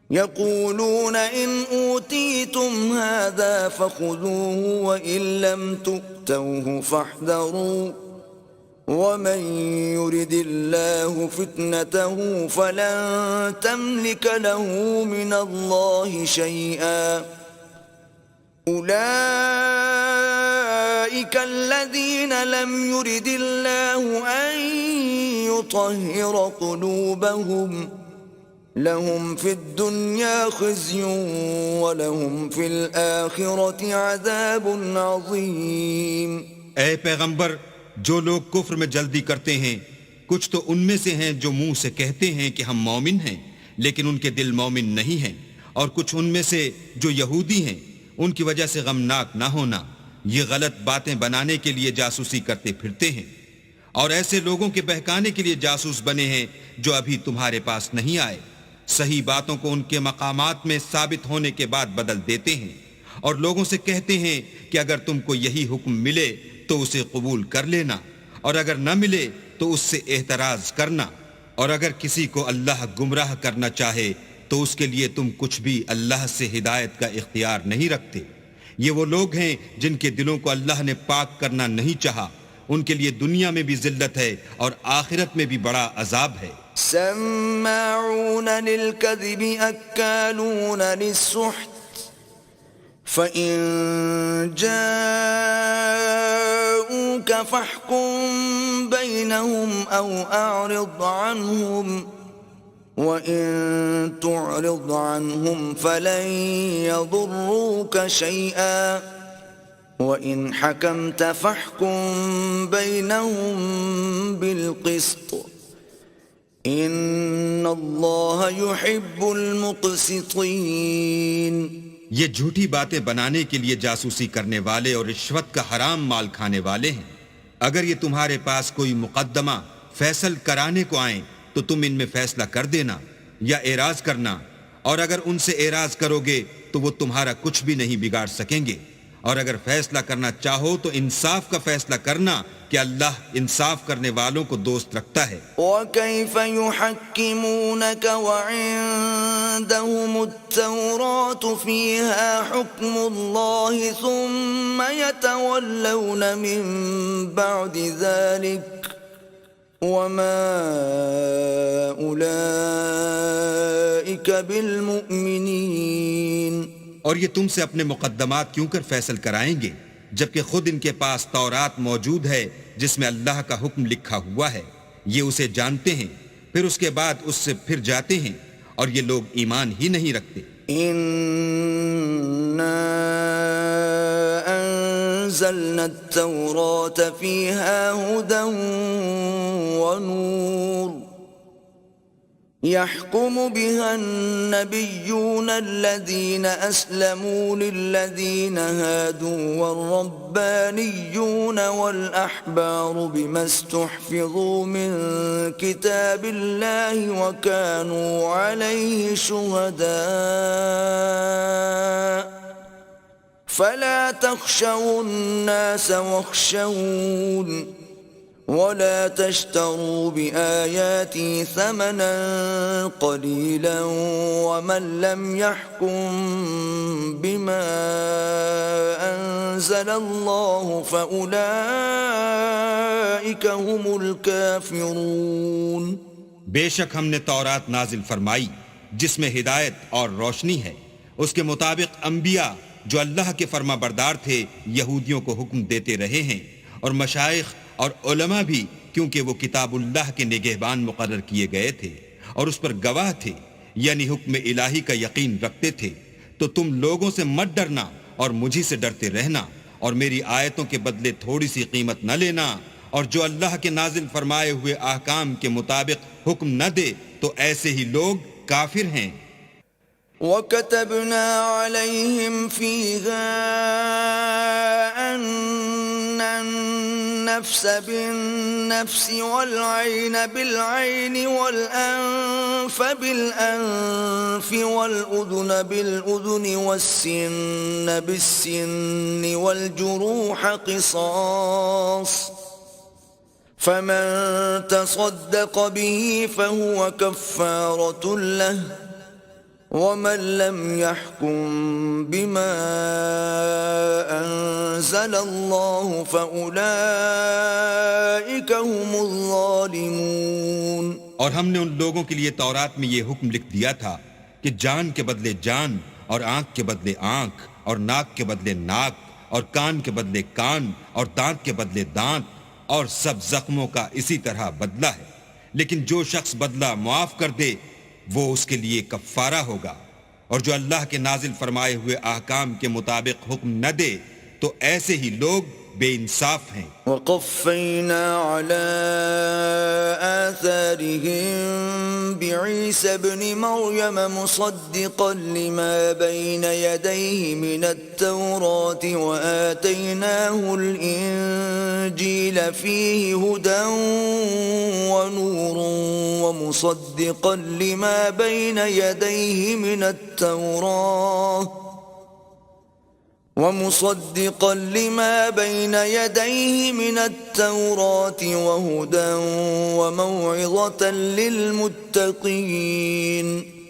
[SPEAKER 1] يقولون إن أوتيتم هذا فخذوه وإن لم تؤتوه فاحذروا ومن يرد الله فتنته فلن تملك له من الله شيئا أولئك الذين لم يرد الله أن يطهر قلوبهم لهم في الدنيا خزي ولهم في الآخرة عذاب عظيم۔
[SPEAKER 2] اے پیغمبر، جو لوگ کفر میں جلدی کرتے ہیں کچھ تو ان میں سے ہیں جو منہ سے کہتے ہیں کہ ہم مومن ہیں لیکن ان کے دل مومن نہیں ہیں، اور کچھ ان میں سے جو یہودی ہیں ان کی وجہ سے غمناک نہ ہونا، یہ غلط باتیں بنانے کے لیے جاسوسی کرتے پھرتے ہیں، اور ایسے لوگوں کے بہکانے کے لیے جاسوس بنے ہیں جو ابھی تمہارے پاس نہیں آئے، صحیح باتوں کو ان کے مقامات میں ثابت ہونے کے بعد بدل دیتے ہیں، اور لوگوں سے کہتے ہیں کہ اگر تم کو یہی حکم ملے تو اسے قبول کر لینا، اور اگر نہ ملے تو اس سے احتراز کرنا، اور اگر کسی کو اللہ گمراہ کرنا چاہے تو اس کے لیے تم کچھ بھی اللہ سے ہدایت کا اختیار نہیں رکھتے۔ یہ وہ لوگ ہیں جن کے دلوں کو اللہ نے پاک کرنا نہیں چاہا، ان کے لیے دنیا میں بھی ذلت ہے اور آخرت میں بھی بڑا عذاب ہے۔
[SPEAKER 1] سماعون للكذب أكالون للسحت فإن جاءوك فاحكم بينهم أو أعرض عنهم وإن تعرض عنهم فلن يضروك شيئا وإن حكمت فاحكم بينهم بالقسط إن الله يحب المقسطين۔
[SPEAKER 2] یہ جھوٹی باتیں بنانے کے لیے جاسوسی کرنے والے اور رشوت کا حرام مال کھانے والے ہیں۔ اگر یہ تمہارے پاس کوئی مقدمہ فیصل کرانے کو آئیں تو تم ان میں فیصلہ کر دینا یا اعراض کرنا، اور اگر ان سے اعراض کرو گے تو وہ تمہارا کچھ بھی نہیں بگاڑ سکیں گے، اور اگر فیصلہ کرنا چاہو تو انصاف کا فیصلہ کرنا کہ اللہ انصاف کرنے والوں کو دوست رکھتا ہے۔
[SPEAKER 1] وَكَيْفَ يُحَكِّمُونَكَ وَعِندَهُمُ التَّوْرَاةُ فِيهَا حُكْمُ اللَّهِ ثُمَّ يَتَوَلَّوْنَ مِن بَعْدِ ذَلِكَ وَمَا أُولَئِكَ بِالْمُؤْمِنِينَ۔
[SPEAKER 2] اور یہ تم سے اپنے مقدمات کیوں کر فیصل کرائیں گے جبکہ خود ان کے پاس تورات موجود ہے جس میں اللہ کا حکم لکھا ہوا ہے، یہ اسے جانتے ہیں، پھر اس کے بعد اس سے پھر جاتے ہیں، اور یہ لوگ ایمان ہی نہیں رکھتے۔
[SPEAKER 1] إِنَّا أَنزَلْنَا التَّوْرَاةَ فِيهَا هُدًى وَنُورٌ يحكم بها النبيون الذين أسلموا للذين هادوا والربانيون والأحبار بما استحفظوا من كتاب الله وكانوا عليه شهداء فلا تخشوا الناس واخشون ولا تشتروا بآياتي ثمنا قليلا ومن لم يحكم بما أنزل الله فأولئك هم الكافرون۔
[SPEAKER 2] بے شک ہم نے تورات نازل فرمائی جس میں ہدایت اور روشنی ہے، اس کے مطابق انبیاء جو اللہ کے فرما بردار تھے یہودیوں کو حکم دیتے رہے ہیں، اور مشائخ اور علماء بھی کیونکہ وہ کتاب اللہ کے نگہبان مقرر کیے گئے تھے، اور اس پر گواہ تھے، یعنی حکم الہی کا یقین رکھتے تھے، تو تم لوگوں سے مت ڈرنا اور مجھی سے ڈرتے رہنا، اور میری آیتوں کے بدلے تھوڑی سی قیمت نہ لینا، اور جو اللہ کے نازل فرمائے ہوئے احکام کے مطابق حکم نہ دے تو ایسے ہی لوگ کافر ہیں۔
[SPEAKER 1] وَكَتَبْنَا عَلَيْهِمْ فِيهَا أَنَّ النَّفْسَ بِالنَّفْسِ وَالْعَيْنَ بِالْعَيْنِ وَالْأَنفَ بِالْأَنفِ وَالْأُذُنَ بِالْأُذُنِ وَالسِّنَّ بِالسِّنِّ وَالْجُرُوحَ قِصَاصٌ فَمَن تَصَدَّقَ بِهِ فَهُوَ كَفَّارَةٌ لَهُ وَمَن لَّمْ يَحْكُم بِمَا أَنزَلَ اللَّهُ فَأُولَٰئِكَ هُمُ الظَّالِمُونَ۔
[SPEAKER 2] اور ہم نے ان لوگوں کے لیے تورات میں یہ حکم لکھ دیا تھا کہ جان کے بدلے جان، اور آنکھ کے بدلے آنکھ، اور ناک کے بدلے ناک، اور کان کے بدلے کان، اور دانت کے بدلے دانت، اور سب زخموں کا اسی طرح بدلہ ہے، لیکن جو شخص بدلہ معاف کر دے وہ اس کے لیے کفارہ ہوگا، اور جو اللہ کے نازل فرمائے ہوئے احکام کے مطابق حکم نہ دے تو ایسے ہی لوگ بے انصاف ہیں۔
[SPEAKER 1] وَقَفَّيْنَا عَلَىٰ آثَارِهِم بِعِيسَى ابْنِ مَرْيَمَ مُصَدِّقًا لِّمَا بَيْنَ يَدَيْهِ مِنَ التَّوْرَاةِ وَآتَيْنَاهُ الْإِنجِيلَ فِيهِ هُدًى وَنُورٌ وَمُصَدِّقًا لِّمَا بَيْنَ يَدَيْهِ مِنَ التَّوْرَاةِ وَهُدًى وَمَوْعِظَةً لِّلْمُتَّقِينَ۔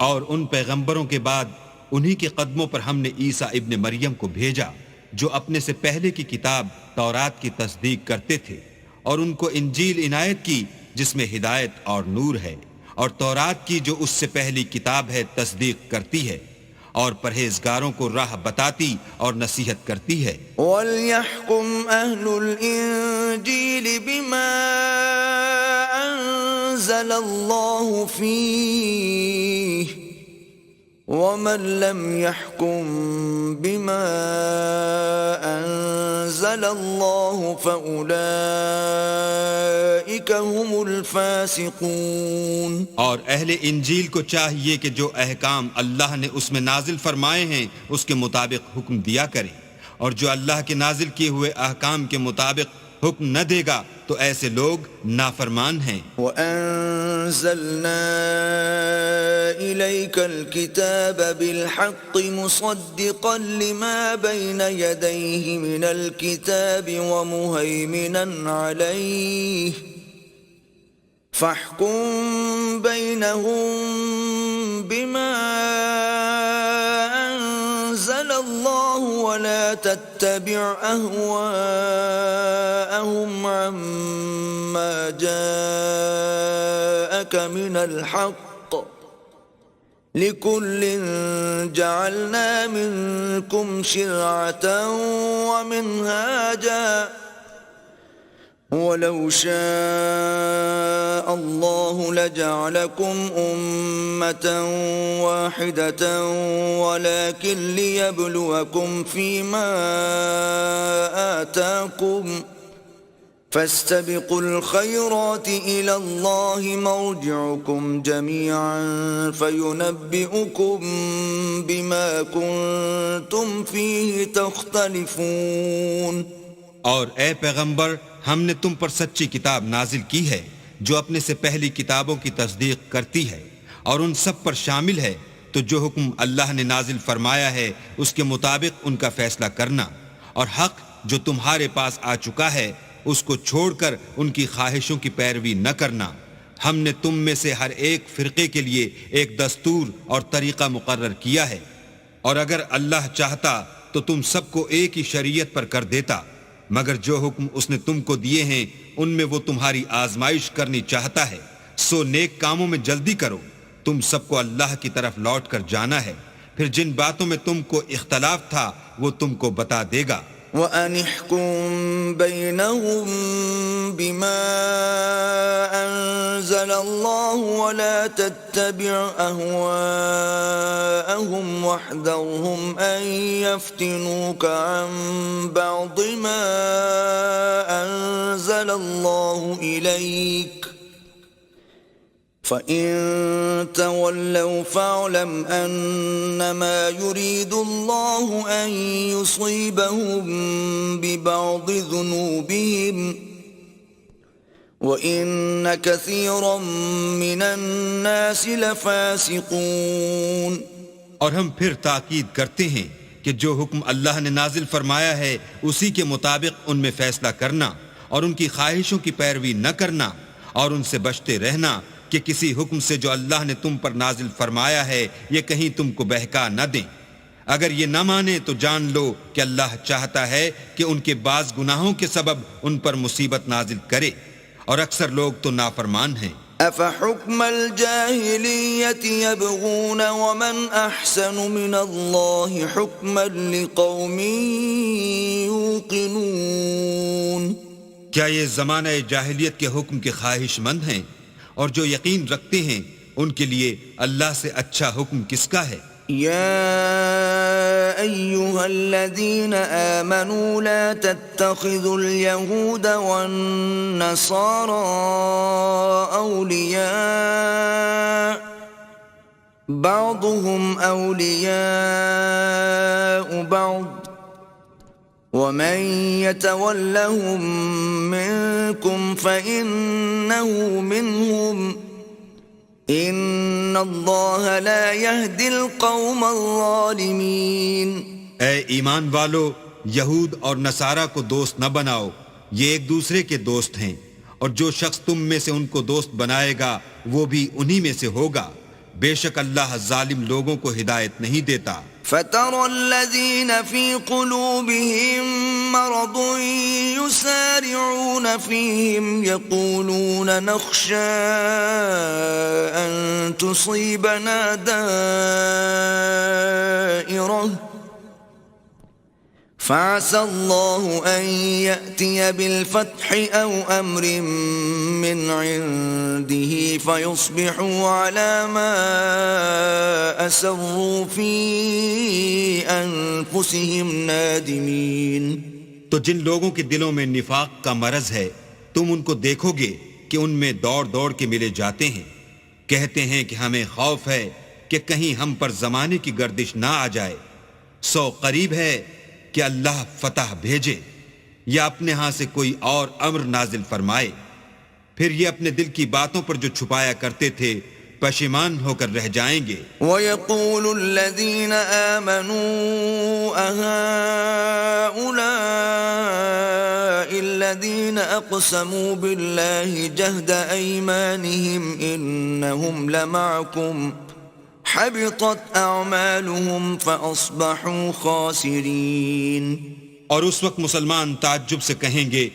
[SPEAKER 2] اور ان پیغمبروں کے بعد انہی کے قدموں پر ہم نے عیسیٰ ابن مریم کو بھیجا جو اپنے سے پہلے کی کتاب تورات کی تصدیق کرتے تھے، اور ان کو انجیل عنایت کی جس میں ہدایت اور نور ہے، اور تورات کی جو اس سے پہلی کتاب ہے تصدیق کرتی ہے، اور پرہیزگاروں کو راہ بتاتی اور نصیحت کرتی ہے۔
[SPEAKER 1] وَلْيَحْكُمْ أَهْلُ الْإِنجِيلِ بِمَا أَنزَلَ اللَّهُ فِيهِ وَمَن لَّمْ يَحْكُم بِمَا أَنزَلَ اللَّهُ فَأُولَٰئِكَ هُمُ الْفَاسِقُونَ۔
[SPEAKER 2] اور اہل انجیل کو چاہیے کہ جو احکام اللہ نے اس میں نازل فرمائے ہیں اس کے مطابق حکم دیا کریں، اور جو اللہ کے نازل کیے ہوئے احکام کے مطابق حکم نہ دے گا تو ایسے لوگ نافرمان ہیں۔
[SPEAKER 1] وَأَنزَلْنَا إِلَيْكَ الْكِتَابَ بِالْحَقِّ مُصَدِّقًا لِّمَا بَيْنَ يَدَيْهِ مِنَ الْكِتَابِ وَمُهَيْمِنًا عَلَيْهِ فَاحْكُم بَيْنَهُم بِمَا أَنزَلَ اللَّهُ وَلَا تَتَّبِعْ أَهْوَاءَهُمْ عَمَّا جَاءَكَ مِنَ الْحَقِّ لِكُلٍّ جَعَلْنَا مِنكُمْ شِرْعَةً وَمِنْهَاجًا وَلَوْ شَاءَ اللَّهُ لَجَعَلَكُمْ أُمَّةً وَاحِدَةً وَلَكِنْ لِيَبْلُوَكُمْ فِيمَا آتَاكُمْ فَاسْتَبِقُوا الْخَيْرَاتِ إِلَى اللَّهِ مَرْجِعُكُمْ جَمِيعًا فَيُنَبِّئُكُم بِمَا كُنتُمْ فِيهِ تَخْتَلِفُونَ۔
[SPEAKER 2] اور اے پیغمبر، ہم نے تم پر سچی کتاب نازل کی ہے جو اپنے سے پہلی کتابوں کی تصدیق کرتی ہے، اور ان سب پر شامل ہے، تو جو حکم اللہ نے نازل فرمایا ہے اس کے مطابق ان کا فیصلہ کرنا، اور حق جو تمہارے پاس آ چکا ہے اس کو چھوڑ کر ان کی خواہشوں کی پیروی نہ کرنا۔ ہم نے تم میں سے ہر ایک فرقے کے لیے ایک دستور اور طریقہ مقرر کیا ہے، اور اگر اللہ چاہتا تو تم سب کو ایک ہی شریعت پر کر دیتا، مگر جو حکم اس نے تم کو دیے ہیں ان میں وہ تمہاری آزمائش کرنی چاہتا ہے، سو نیک کاموں میں جلدی کرو، تم سب کو اللہ کی طرف لوٹ کر جانا ہے، پھر جن باتوں میں تم کو اختلاف تھا وہ تم کو بتا دے گا،
[SPEAKER 1] وَأَنِ احْكُم بَيْنَهُم بِمَا أَنزَلَ اللَّهُ وَلَا تَتَّبِعْ أَهْوَاءَهُمْ وَاحْذَرْهُمْ أَن يَفْتِنُوكَ عَن بَعْضِ مَا أَنزَلَ اللَّهُ إِلَيْكَ فَإِن تَوَلَّوْا فَاعْلَمْ أَنَّمَا يُرِيدُ اللَّهُ أَن يُصِيبَهُم بِبَعْضِ ذُنُوبِهِمْ وَإِنَّ كَثِيرًا مِّنَ النَّاسِ لَفَاسِقُونَ۔
[SPEAKER 2] اور ہم پھر تاکید کرتے ہیں کہ جو حکم اللہ نے نازل فرمایا ہے اسی کے مطابق ان میں فیصلہ کرنا اور ان کی خواہشوں کی پیروی نہ کرنا اور ان سے بچتے رہنا کہ کسی حکم سے جو اللہ نے تم پر نازل فرمایا ہے یہ کہیں تم کو بہکا نہ دیں۔ اگر یہ نہ مانے تو جان لو کہ اللہ چاہتا ہے کہ ان کے بعض گناہوں کے سبب ان پر مصیبت نازل کرے، اور اکثر لوگ تو نافرمان ہیں۔
[SPEAKER 1] أَفَحُكْمَ الْجَاهِلِيَّةِ يَبْغُونَ وَمَنْ أَحْسَنُ مِنَ اللَّهِ حُكْمًا لِقَوْمٍ يُوقِنُونَ۔
[SPEAKER 2] کیا یہ زمانہ جاہلیت کے حکم کے خواہش مند ہیں؟ اور جو یقین رکھتے ہیں ان کے لیے اللہ سے اچھا حکم کس کا ہے؟
[SPEAKER 1] يا أيها الذين آمنوا لا تتخذوا اليهود والنصارى أولياء بعضهم أولياء بعض ومن يتولهم منكم فإنه منهم ان اللہ لا يهدي القوم الظالمین۔
[SPEAKER 2] اے ایمان والو، یہود اور نصارہ کو دوست نہ بناؤ، یہ ایک دوسرے کے دوست ہیں، اور جو شخص تم میں سے ان کو دوست بنائے گا وہ بھی انہی میں سے ہوگا، بے شک اللہ ظالم لوگوں کو ہدایت نہیں دیتا۔
[SPEAKER 1] فَتَرَى الَّذِينَ فِي قُلُوبِهِم مَّرَضٌ يُسَارِعُونَ فِيهِمْ يَقُولُونَ نَخْشَىٰ أَن تُصِيبَنَا دَائِرَةٌ فَعَسَى اللَّهُ أَن يَأْتِيَ بِالْفَتْحِ أَوْ أَمْرٍ مِّنْ عِندِهِ فَيُصْبِحُوا عَلَى مَا أَسَرُّوا فِي أَنفُسِهِمْ نَادِمِينَ۔
[SPEAKER 2] تو جن لوگوں کے دلوں میں نفاق کا مرض ہے تم ان کو دیکھو گے کہ ان میں دوڑ دوڑ کے ملے جاتے ہیں، کہتے ہیں کہ ہمیں خوف ہے کہ کہیں ہم پر زمانے کی گردش نہ آ جائے، سو قریب ہے کہ اللہ فتح بھیجے یا اپنے ہاں سے کوئی اور امر نازل فرمائے، پھر یہ اپنے دل کی باتوں پر جو چھپایا کرتے تھے پشیمان ہو کر رہ جائیں گے۔
[SPEAKER 1] وَيَقُولُ الَّذِينَ آمَنُوا أَهَٰؤُلَاءِ الَّذِينَ أَقْسَمُوا بِاللَّهِ جَهْدَ أَيْمَانِهِمْ إِنَّهُمْ لَمَعَكُمْ حَبِطَتْ أَعْمَالُهُمْ فَأَصْبَحُوا خَاسِرِينَ۔
[SPEAKER 2] اور اس وقت مسلمان تعجب سے کہیں گے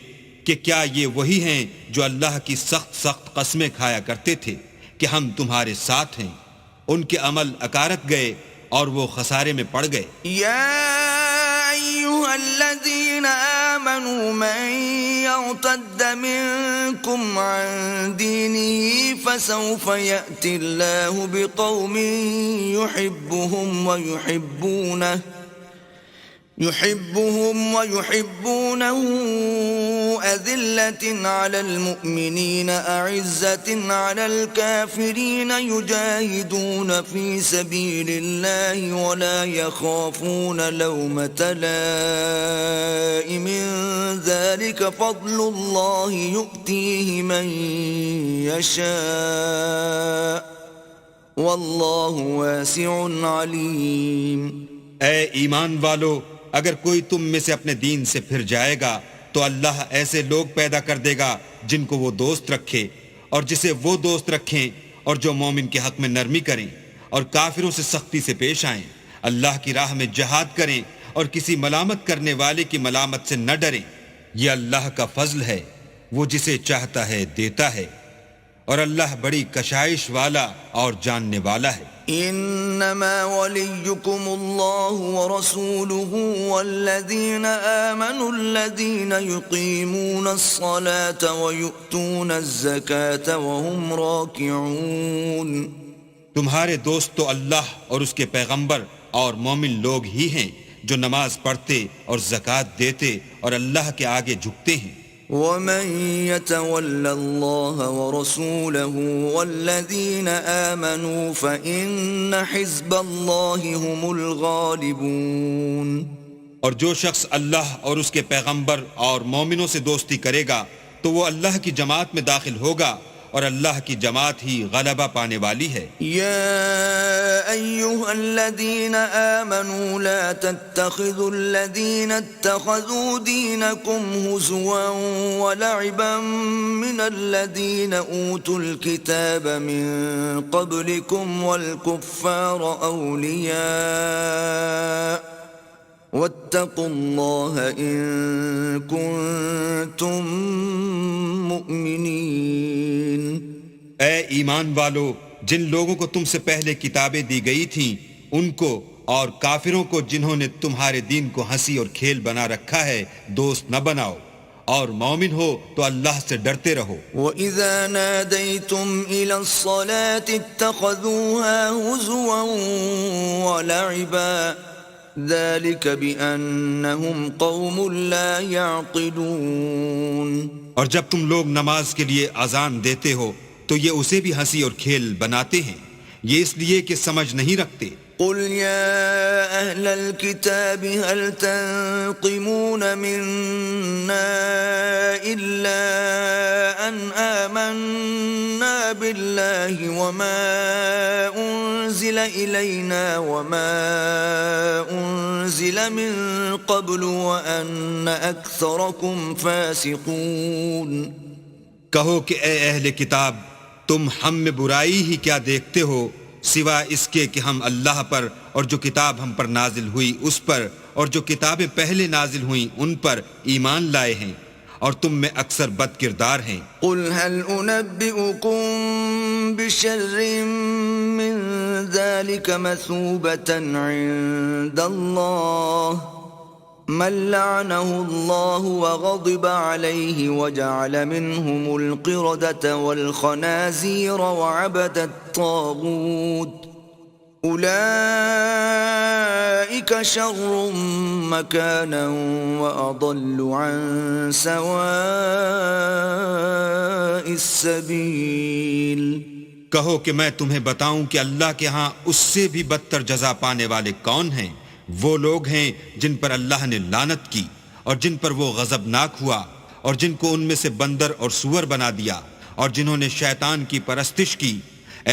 [SPEAKER 2] کہ کیا یہ وہی ہیں جو اللہ کی سخت سخت قسمیں کھایا کرتے تھے کہ ہم تمہارے ساتھ ہیں، ان کے عمل اکارت گئے اور وہ خسارے میں پڑ گئے۔
[SPEAKER 1] یا ایھا الذین آمنوا من یرتد منکم عن دینہ فسوف یأتی اللہ بقوم يحبهم ويحبونه أذلة على المؤمنين أعزة على الكافرين يجاهدون في سبيل الله ولا يخافون لومة لائم ذلك فضل الله يؤتيه من يشاء والله واسع عليم۔
[SPEAKER 2] اے ایمان والو، اگر کوئی تم میں سے اپنے دین سے پھر جائے گا تو اللہ ایسے لوگ پیدا کر دے گا جن کو وہ دوست رکھے اور جسے وہ دوست رکھیں، اور جو مومن کے حق میں نرمی کریں اور کافروں سے سختی سے پیش آئیں، اللہ کی راہ میں جہاد کریں اور کسی ملامت کرنے والے کی ملامت سے نہ ڈریں۔ یہ اللہ کا فضل ہے، وہ جسے چاہتا ہے دیتا ہے، اور اللہ بڑی کشائش والا اور جاننے والا ہے۔
[SPEAKER 1] انما وليكم الله ورسوله والذين آمنوا الذين يقيمون الصلاة ويؤتون الزكاة وهم راكعون۔
[SPEAKER 2] تمہارے دوست تو اللہ اور اس کے پیغمبر اور مومن لوگ ہی ہیں جو نماز پڑھتے اور زکوٰۃ دیتے اور اللہ کے آگے جھکتے ہیں۔
[SPEAKER 1] ومن يتول الله ورسوله والذين آمنوا فإن حزب الله هم الغالبون۔
[SPEAKER 2] اور جو شخص اللہ اور اس کے پیغمبر اور مومنوں سے دوستی کرے گا تو وہ اللہ کی جماعت میں داخل ہوگا اور اللہ کی جماعت ہی غلبہ پانے والی ہے۔
[SPEAKER 1] يا أيها الذين آمنوا لا تتخذوا الذين اتخذوا دينكم هزوا ولعبا من الذين أوتوا الكتاب من قبلكم والكفار أولياء واتقوا الله إن كنتم مؤمنين۔
[SPEAKER 2] اے ایمان والو، جن لوگوں کو تم سے پہلے کتابیں دی گئی تھیں ان کو اور کافروں کو جنہوں نے تمہارے دین کو ہنسی اور کھیل بنا رکھا ہے دوست نہ بناؤ، اور مومن ہو تو اللہ سے ڈرتے رہو۔
[SPEAKER 1] وَإِذَا نَادَيْتُمْ إِلَى الصَّلَاةِ اتَّخَذُوهَا هُزُوًا وَلَعِبًا ذَلِكَ بِأَنَّهُمْ قَوْمٌ لَا يَعْقِلُونَ۔
[SPEAKER 2] اور جب تم لوگ نماز کے لیے اذان دیتے ہو تو یہ اسے بھی ہنسی اور کھیل بناتے ہیں، یہ اس لیے کہ سمجھ نہیں رکھتے۔
[SPEAKER 1] قل يا أهل الكتاب هل تنقمون منا إلا أن آمنا بالله وما أنزل إلينا وما أنزل من قبل وأن أكثركم فاسقون۔
[SPEAKER 2] کہو کہ اے اہل کتاب، تم ہم میں برائی ہی کیا دیکھتے ہو سوا اس کے کہ ہم اللہ پر اور جو کتاب ہم پر نازل ہوئی اس پر اور جو کتابیں پہلے نازل ہوئیں ان پر ایمان لائے ہیں، اور تم میں اکثر بد کردار ہیں۔
[SPEAKER 1] قل هل أنبئكم بشر من ذلك مثوبة عند الله من لعنه الله وغضب عليه وجعل منهم القردة والخنازير وعبد الطاغوت أولئك شر مكانا وأضل عن سواء السبيل۔
[SPEAKER 2] کہو کہ میں تمہیں بتاؤں کہ اللہ کے ہاں اس سے بھی بدتر جزا پانے والے کون ہیں؟ وہ لوگ ہیں جن پر اللہ نے لعنت کی اور جن پر وہ غضبناک ہوا، اور جن کو ان میں سے بندر اور سور بنا دیا، اور جنہوں نے شیطان کی پرستش کی۔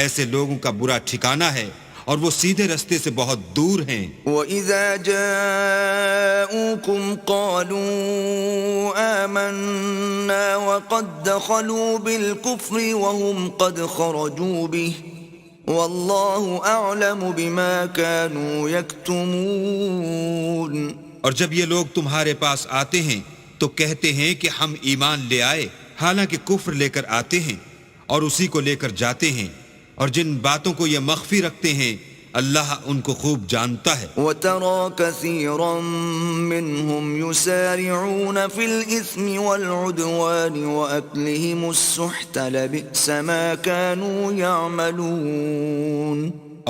[SPEAKER 2] ایسے لوگوں کا برا ٹھکانہ ہے اور وہ سیدھے رستے سے بہت دور ہیں۔
[SPEAKER 1] وَإِذَا جَاءُوكُمْ قَالُوا آمَنَّا وَقَدْ دَخَلُوا بِالْكُفْرِ وَهُمْ قَدْ خَرَجُوا بِهِ وَاللَّهُ أَعْلَمُ بِمَا كَانُوا يَكْتُمُونَ۔
[SPEAKER 2] اور جب یہ لوگ تمہارے پاس آتے ہیں تو کہتے ہیں کہ ہم ایمان لے آئے، حالانکہ کفر لے کر آتے ہیں اور اسی کو لے کر جاتے ہیں، اور جن باتوں کو یہ مخفی رکھتے ہیں اللہ ان کو خوب جانتا ہے۔
[SPEAKER 1] وَتَرَى كَثِيرًا مِّنْهُمْ يُسَارِعُونَ فِي الْإِثْمِ وَالْعُدْوَانِ وَأَكْلِهِمُ السُّحْتَ لَبِئْسَ مَا كَانُوا يَعْمَلُونَ۔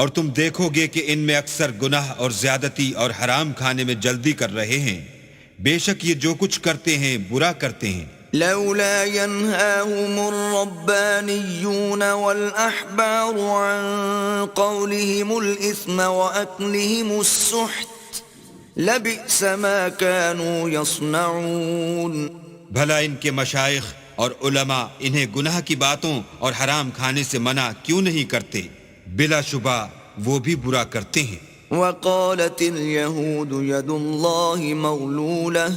[SPEAKER 2] اور تم دیکھو گے کہ ان میں اکثر گناہ اور زیادتی اور حرام کھانے میں جلدی کر رہے ہیں، بے شک یہ جو کچھ کرتے ہیں برا کرتے ہیں۔
[SPEAKER 1] لولا ينهاهم الربانيون والأحبار عن قولهم الإثم وأكلهم السحت لبئس ما كانوا يصنعون۔
[SPEAKER 2] بھلا ان کے مشائخ اور علماء انہیں گناہ کی باتوں اور حرام کھانے سے منع کیوں نہیں کرتے؟ بلا شبہ وہ بھی برا کرتے ہیں۔
[SPEAKER 1] وقالت اليهود يد الله مغلولة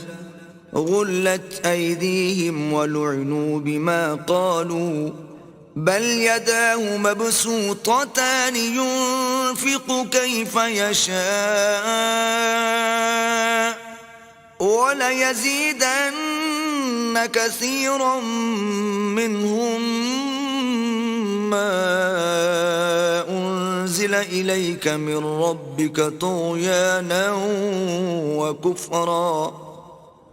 [SPEAKER 1] غلت أيديهم ولعنوا بما قالوا بل يداه مبسوطتان ينفق كيف يشاء وليزيدن كثيرا منهم ما أنزل إليك من ربك طغيانا وكفرا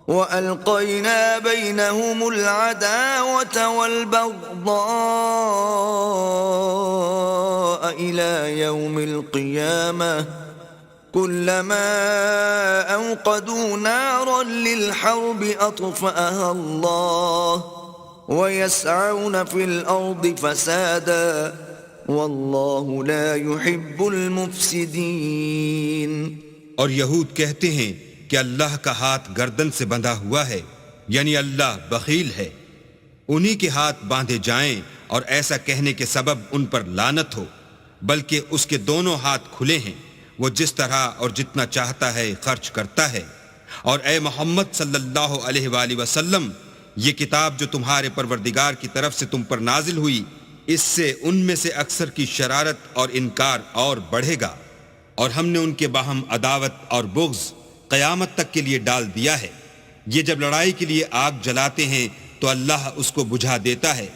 [SPEAKER 1] وألقينا بينهم العداوة والبغضاء إلى يوم القيامة كلما أوقدوا نارا للحرب أطفأها الله ويسعون في الأرض فسادا والله لا يحب المفسدين.
[SPEAKER 2] اور یہود کہتے ہیں کہ اللہ کا ہاتھ گردن سے بندھا ہوا ہے، یعنی اللہ بخیل ہے. انہی کے ہاتھ باندھے جائیں اور ایسا کہنے کے سبب ان پر لعنت ہو، بلکہ اس کے دونوں ہاتھ کھلے ہیں، وہ جس طرح اور جتنا چاہتا ہے خرچ کرتا ہے. اور اے محمد صلی اللہ علیہ وآلہ وسلم، یہ کتاب جو تمہارے پروردگار کی طرف سے تم پر نازل ہوئی، اس سے ان میں سے اکثر کی شرارت اور انکار اور بڑھے گا، اور ہم نے ان کے باہم عداوت اور بغض قیامت تک کے لیے ڈال دیا ہے. یہ جب لڑائی کے لیے آگ جلاتے ہیں تو اللہ اس کو بجھا دیتا ہے،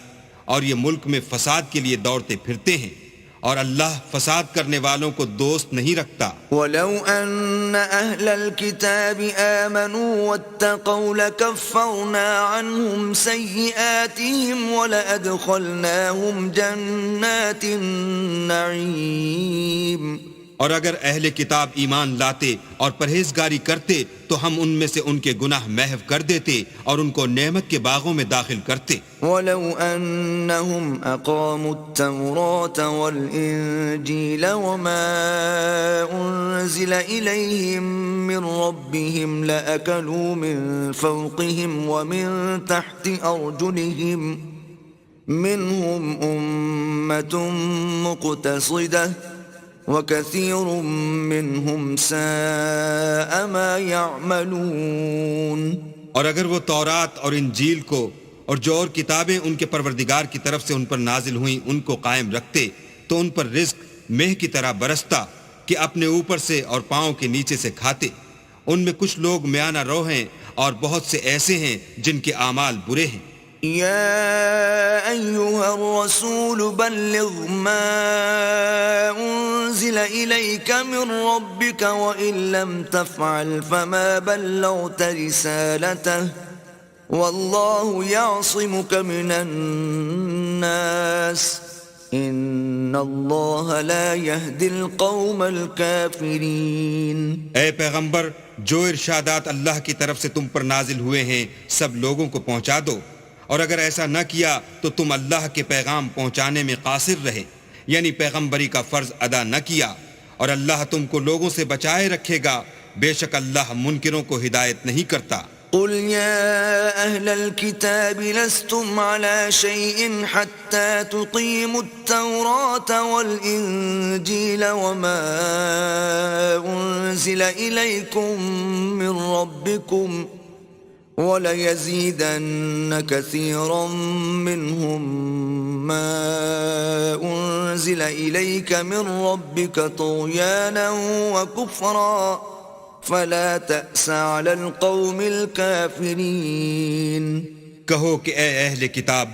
[SPEAKER 2] اور یہ ملک میں فساد کے لیے دوڑتے پھرتے ہیں، اور اللہ فساد کرنے والوں کو دوست نہیں رکھتا.
[SPEAKER 1] وَلَوْ أَنَّ أَهْلَ الْكِتَابِ آمَنُوا وَاتَّقَوْا لَكَفَّرْنَا عَنْهُمْ سَيِّئَاتِهِمْ وَلَأَدْخَلْنَاهُمْ جَنَّاتِ النَّعِيمِ.
[SPEAKER 2] اور اگر اہل کتاب ایمان لاتے اور پرہیزگاری کرتے تو ہم ان میں سے ان کے گناہ محو کر دیتے اور ان کو نعمت کے باغوں میں داخل کرتے.
[SPEAKER 1] وَلَوْ أَنَّهُمْ أَقَامُوا التَّوْرَاةَ وَالْإِنْجِيلَ وَمَا أُنْزِلَ إِلَيْهِمْ مِنْ رَبِّهِمْ لَأَكَلُوا مِنْ فَوْقِهِمْ وَمِنْ تَحْتِ أَرْجُلِهِمْ مِنْهُمْ أُمَّةٌ مُقْتَصِدَةٌ وَكَثِيرٌ مِّنْهُمْ سَاءَ مَا يَعْمَلُونَ.
[SPEAKER 2] اور اگر وہ تورات اور انجیل کو اور جو اور کتابیں ان کے پروردگار کی طرف سے ان پر نازل ہوئیں ان کو قائم رکھتے تو ان پر رزق مہ کی طرح برستا کہ اپنے اوپر سے اور پاؤں کے نیچے سے کھاتے. ان میں کچھ لوگ میانہ رو ہیں اور بہت سے ایسے ہیں جن کے اعمال برے ہیں.
[SPEAKER 1] يا أيها الرسول بلغ ما أنزل إليك من ربك وإن لم تفعل فما بلغت رسالته والله يعصمك من الناس إن الله لا يهدي القوم الكافرين.
[SPEAKER 2] اے پیغمبر، جو ارشادات اللہ کی طرف سے تم پر نازل ہوئے ہیں سب لوگوں کو پہنچا دو، اور اگر ایسا نہ کیا تو تم اللہ کے پیغام پہنچانے میں قاصر رہے، یعنی پیغمبری کا فرض ادا نہ کیا، اور اللہ تم کو لوگوں سے بچائے رکھے گا، بے شک اللہ منکروں کو ہدایت نہیں کرتا.
[SPEAKER 1] قل يا أهل الكتاب لستم على شيء حتى تقيموا التوراة والإنجيل وما أنزل إليكم من ربكم وَلَيَزِيدَنَّ كَثِيرًا مِّنْهُمْ مَا أُنزِلَ إِلَيْكَ مِنْ رَبِّكَ طُغْيَانًا وَكُفْرًا فَلَا تَأْسَ عَلَى الْقَوْمِ الْكَافِرِينَ.
[SPEAKER 2] کہو کہ اے اہل کتاب،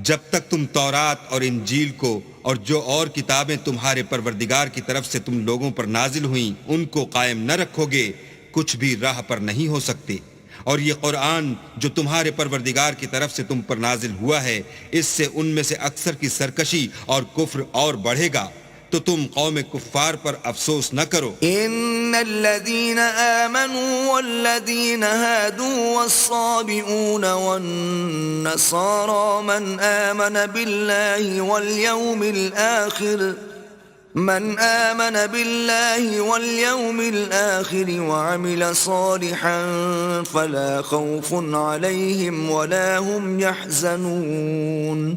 [SPEAKER 2] جب تک تم تورات اور انجیل کو اور جو اور کتابیں تمہارے پروردگار کی طرف سے تم لوگوں پر نازل ہوئیں ان کو قائم نہ رکھو گے، کچھ بھی راہ پر نہیں ہو سکتے. اور یہ قرآن جو تمہارے پروردگار کی طرف سے تم پر نازل ہوا ہے، اس سے ان میں سے اکثر کی سرکشی اور کفر اور بڑھے گا، تو تم قوم کفار پر افسوس نہ کرو.
[SPEAKER 1] ان الذين آمنوا والذين هادوا والصابئون والنصارى من آمن بالله واليوم الآخر وعمل صالحا فلا خوف عليهم ولا هم يحزنون.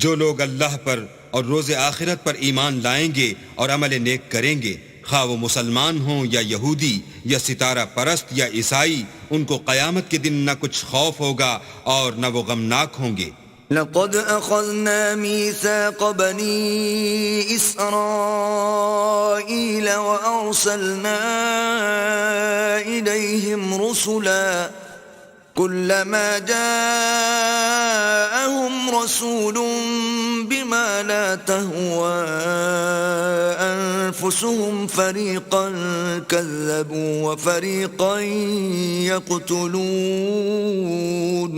[SPEAKER 2] جو لوگ اللہ پر اور روز آخرت پر ایمان لائیں گے اور عمل نیک کریں گے، خواہ وہ مسلمان ہوں یا یہودی یا ستارہ پرست یا عیسائی، ان کو قیامت کے دن نہ کچھ خوف ہوگا اور نہ وہ غمناک ہوں گے.
[SPEAKER 1] لقد أخذنا ميثاق بني إسرائيل وأرسلنا إليهم رسلا كلما جاءهم رسول بما لا تهوى أنفسهم فريقا كذبوا وفريقا يقتلون.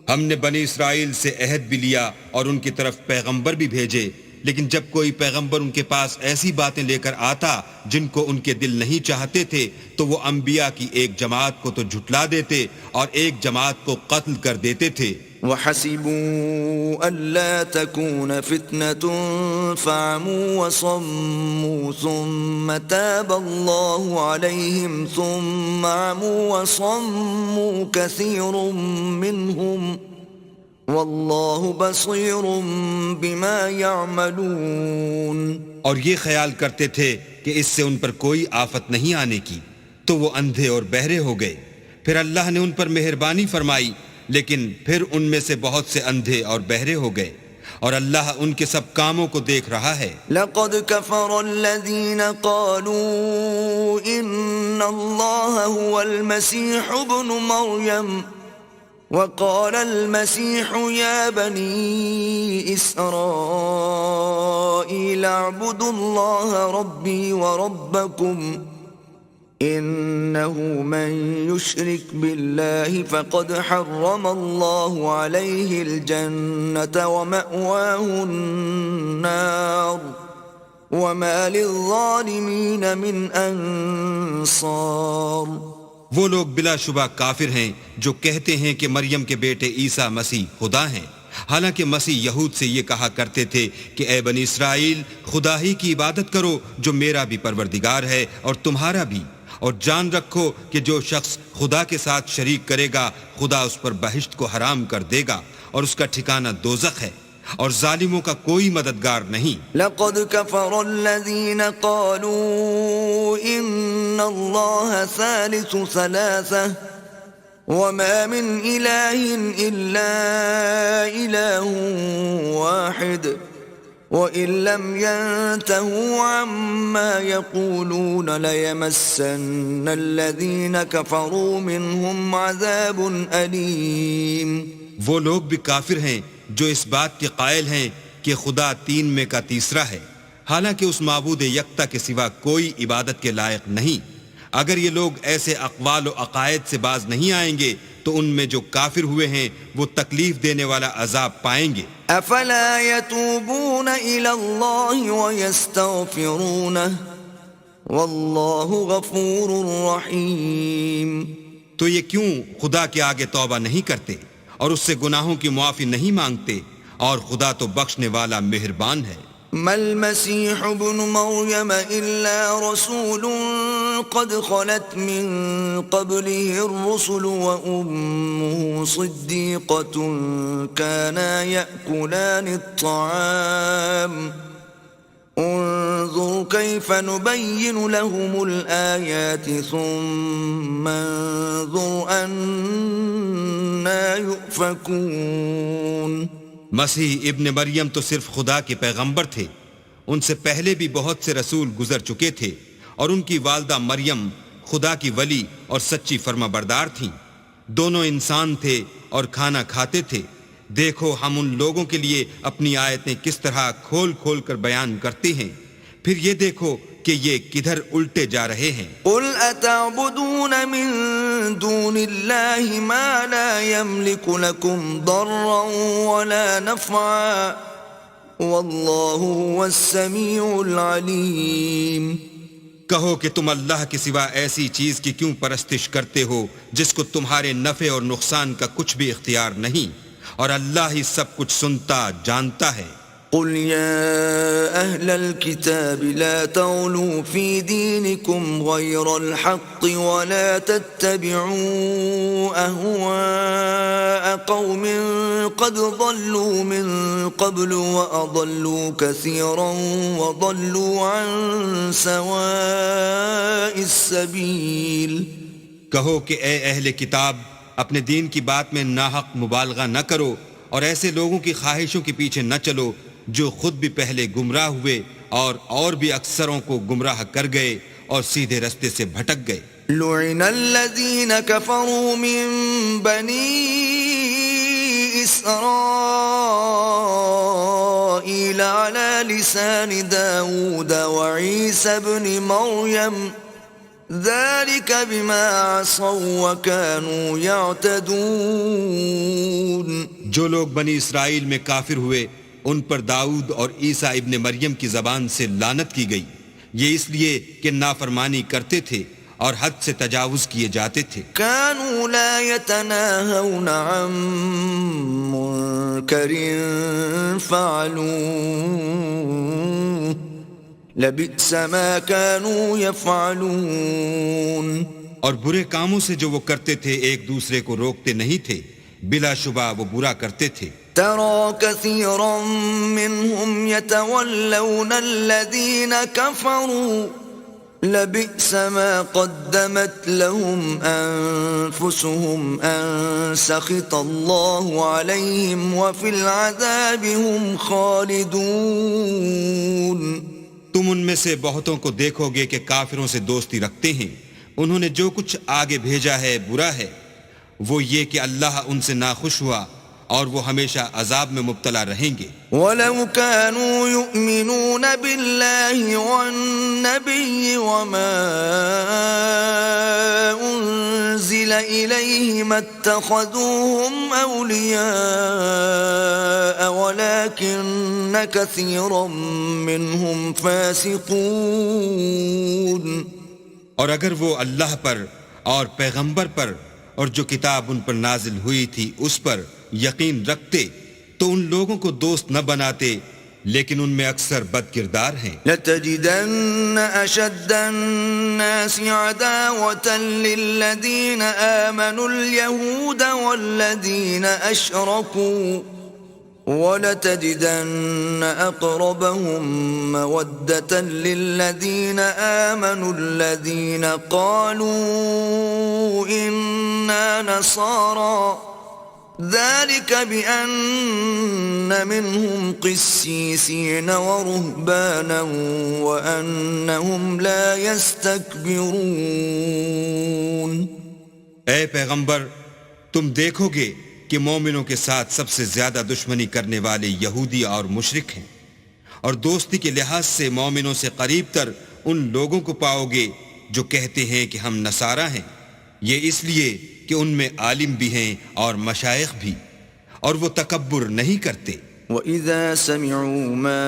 [SPEAKER 2] ہم نے بنی اسرائیل سے عہد بھی لیا اور ان کی طرف پیغمبر بھی بھیجے، لیکن جب کوئی پیغمبر ان کے پاس ایسی باتیں لے کر آتا جن کو ان کے دل نہیں چاہتے تھے تو وہ انبیاء کی ایک جماعت کو تو جھٹلا دیتے اور ایک جماعت کو قتل کر دیتے تھے.
[SPEAKER 1] وحسبوا ألا تكون فتنة فعموا وصموا ثم تاب الله عليهم ثم عموا وصموا كثير منهم والله بصير بما يعملون.
[SPEAKER 2] اور یہ خیال کرتے تھے کہ اس سے ان پر کوئی آفت نہیں آنے کی تو وہ اندھے اور بہرے ہو گئے. پھر اللہ نے ان پر مہربانی فرمائی لیکن پھر ان میں سے بہت سے اندھے اور بہرے ہو گئے اور اللہ ان کے سب کاموں کو دیکھ رہا ہے.
[SPEAKER 1] لقد كفر الذين قالوا إن الله هو المسيح ابن مريم وقال المسيح يا بني إسرائيل اعبدوا الله ربي وربكم إنه من يشرك بالله فقد حرم الله عليه الجنة ومأواه النار وما للظالمين من أنصار.
[SPEAKER 2] وہ لوگ بلا شبہ کافر ہیں جو کہتے ہیں کہ مریم کے بیٹے عیسیٰ مسیح خدا ہیں، حالانکہ مسیح یہود سے یہ کہا کرتے تھے کہ اے بنی اسرائیل خدا ہی کی عبادت کرو جو میرا بھی پروردگار ہے اور تمہارا بھی، اور جان رکھو کہ جو شخص خدا کے ساتھ شریک کرے گا خدا اس پر بہشت کو حرام کر دے گا اور اس کا ٹھکانہ دوزخ ہے اور ظالموں کا کوئی مددگار نہیں.
[SPEAKER 1] لقد كفر الذين قالوا إن الله ثالث ثلاثة وما من إله إلا إله واحد وَإِن لَّمْ يَنْتَهُوا عَمَّا يَقُولُونَ لَيَمَسَّنَّ الَّذِينَ كَفَرُوا مِنْهُمْ عَذَابٌ أَلِيمٌ.
[SPEAKER 2] وہ لوگ بھی کافر ہیں جو اس بات کے قائل ہیں کہ خدا تین میں کا تیسرا ہے، حالانکہ اس معبود یکتا کے سوا کوئی عبادت کے لائق نہیں. اگر یہ لوگ ایسے اقوال و عقائد سے باز نہیں آئیں گے تو ان میں جو کافر ہوئے ہیں وہ تکلیف دینے والا عذاب پائیں گے.
[SPEAKER 1] افلا يتوبون الى الله ويستغفرونه والله غفور رحيم.
[SPEAKER 2] تو یہ کیوں خدا کے آگے توبہ نہیں کرتے اور اس سے گناہوں کی معافی نہیں مانگتے، اور خدا تو بخشنے والا مہربان ہے.
[SPEAKER 1] ما المسيح ابن مريم إلا رسول قد خلت من قبله الرسل وأمه صديقة كانا يأكلان الطعام انظر كيف نبين لهم الآيات ثم انظر أنا يؤفكون.
[SPEAKER 2] مسیح ابن مریم تو صرف خدا کے پیغمبر تھے، ان سے پہلے بھی بہت سے رسول گزر چکے تھے، اور ان کی والدہ مریم خدا کی ولی اور سچی فرما بردار تھیں. دونوں انسان تھے اور کھانا کھاتے تھے. دیکھو ہم ان لوگوں کے لیے اپنی آیتیں کس طرح کھول کھول کر بیان کرتے ہیں، پھر یہ دیکھو کہ یہ کدھر الٹے جا رہے ہیں.
[SPEAKER 1] قل اتعبدون من دون اللہ ما لا يملك لكم ضرا ولا نفعا واللہ هو السمیع العلیم.
[SPEAKER 2] کہو کہ تم اللہ کے سوا ایسی چیز کی کیوں پرستش کرتے ہو جس کو تمہارے نفع اور نقصان کا کچھ بھی اختیار نہیں، اور اللہ ہی سب کچھ سنتا جانتا ہے.
[SPEAKER 1] قل يا أهل الكتاب لا تغلوا في دينكم غير الحق ولا تتبعوا أهواء قوم قد ضلوا من قبل وأضلوا كثيرا وضلوا عن سواء السبيل.
[SPEAKER 2] کہو کہ اے اہل کتاب اپنے دین کی بات میں ناحق مبالغہ نہ کرو اور ایسے لوگوں کی خواہشوں کے پیچھے نہ چلو جو خود بھی پہلے گمراہ ہوئے اور بھی اکثروں کو گمراہ کر گئے اور سیدھے رستے سے بھٹک گئے.
[SPEAKER 1] لعن الذين كفروا من بني إسرائيل إسرائيل على لسان داود وعيسى ابن مريم ذلك بما عصوا وكانوا يعتدون.
[SPEAKER 2] جو لوگ بنی اسرائیل میں کافر ہوئے ان پر داؤد اور عیسیٰ ابن مریم کی زبان سے لعنت کی گئی، یہ اس لیے کہ نافرمانی کرتے تھے اور حد سے تجاوز کیے جاتے تھے.
[SPEAKER 1] كانوا لا يتناهون عن منكر فعلوه لبئس ما كانوا يفعلون.
[SPEAKER 2] اور برے کاموں سے جو وہ کرتے تھے ایک دوسرے کو روکتے نہیں تھے، بلا شبہ وہ برا کرتے تھے.
[SPEAKER 1] ترى كثيرا منهم يتولون الذين كفروا لبئس ما قدمت لهم أنفسهم أن سخط الله عليهم وفي العذاب هم خالدون.
[SPEAKER 2] تم ان میں سے بہتوں کو دیکھو گے کہ کافروں سے دوستی رکھتے ہیں، انہوں نے جو کچھ آگے بھیجا ہے برا ہے، وہ یہ کہ اللہ ان سے ناخوش ہوا اور وہ ہمیشہ عذاب میں مبتلا رہیں گے.
[SPEAKER 1] وَلَوْ كَانُوا يُؤْمِنُونَ بِاللَّهِ وَالنَّبِيِّ وَمَا أُنزِلَ إِلَيْهِ مَا اتَّخَذُوهُمْ أَوْلِيَاءَ وَلَكِنَّ كَثِيرًا مِّنْهُمْ فَاسِقُونَ.
[SPEAKER 2] اور اگر وہ اللہ پر اور پیغمبر پر اور جو کتاب ان پر نازل ہوئی تھی اس پر یقین رکھتے تو ان لوگوں کو دوست نہ بناتے، لیکن ان میں اکثر بد کردار ہیں.
[SPEAKER 1] لَتَجِدَنَّ أَشَدَّ النَّاسِ عَدَاوَةً لِّلَّذِينَ آمَنُوا الْيَهُودَ وَالَّذِينَ أَشْرَكُوا وَلَتَجِدَنَّ أَقْرَبَهُم مَّوَدَّةً لِّلَّذِينَ آمَنُوا الَّذِينَ قَالُوا إِنَّا نَصَارَىٰ ذلك بأن منهم قسيسين ورهبانا وأنهم لا يستكبرون.
[SPEAKER 2] اے پیغمبر، تم دیکھو گے کہ مومنوں کے ساتھ سب سے زیادہ دشمنی کرنے والے یہودی اور مشرک ہیں، اور دوستی کے لحاظ سے مومنوں سے قریب تر ان لوگوں کو پاؤ گے جو کہتے ہیں کہ ہم نصارہ ہیں، یہ اس لیے کہ ان میں عالم بھی ہیں اور مشائخ بھی، اور وہ تکبر نہیں کرتے.
[SPEAKER 1] وَإِذَا سَمِعُوا مَا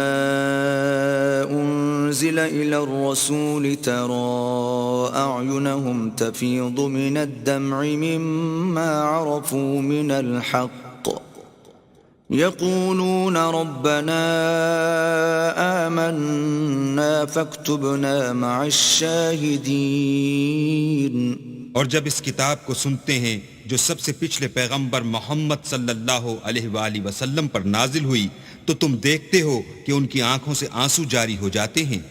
[SPEAKER 1] أُنزِلَ إِلَى الرَّسُولِ تَرَىٰ أَعْيُنَهُمْ تَفِيضُ مِنَ الدَّمْعِ مِمَّا عَرَفُوا مِنَ الْحَقِّ يَقُولُونَ رَبَّنَا آمَنَّا فَاكْتُبْنَا مَعَ الشَّاهِدِينَ.
[SPEAKER 2] اور جب اس کتاب کو سنتے ہیں جو سب سے پچھلے پیغمبر محمد صلی اللہ علیہ وآلہ وسلم پر نازل ہوئی تو تم دیکھتے ہو کہ ان کی آنکھوں سے آنسو جاری ہو جاتے ہیں،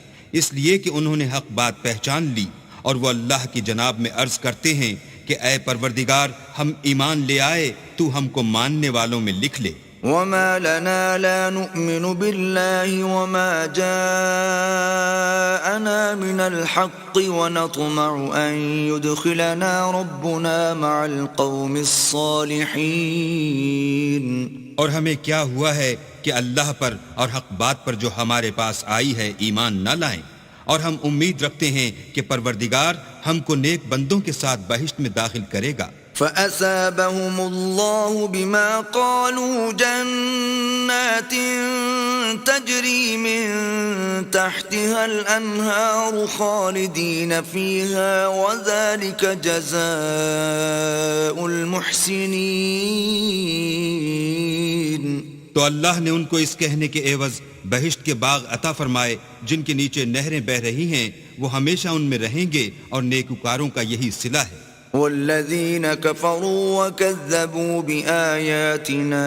[SPEAKER 2] اس لیے کہ انہوں نے حق بات پہچان لی، اور وہ اللہ کی جناب میں عرض کرتے ہیں کہ اے پروردگار، ہم ایمان لے آئے، تو ہم کو ماننے والوں میں لکھ لے.
[SPEAKER 1] وما لنا لا نؤمن بالله وما جاءنا من الحق ونطمع أن يدخلنا ربنا مع القوم الصالحين.
[SPEAKER 2] اور ہمیں کیا ہوا ہے کہ اللہ پر اور حق بات پر جو ہمارے پاس آئی ہے ایمان نہ لائیں، اور ہم امید رکھتے ہیں کہ پروردگار ہم کو نیک بندوں کے ساتھ بہشت میں داخل کرے گا.
[SPEAKER 1] فَأَثَابَهُمُ اللَّهُ بِمَا قَالُوا جَنَّاتٍ تَجْرِي مِن تَحْتِهَا الْأَنْهَارُ خَالِدِينَ فِيهَا وَذَلِكَ جَزَاءُ الْمُحْسِنِينَ.
[SPEAKER 2] تو اللہ نے ان کو اس کہنے کے عوض بہشت کے باغ عطا فرمائے جن کے نیچے نہریں بہ رہی ہیں، وہ ہمیشہ ان میں رہیں گے، اور نیکوکاروں کا یہی صلہ ہے.
[SPEAKER 1] والذین کفروا وکذبوا بآیاتنا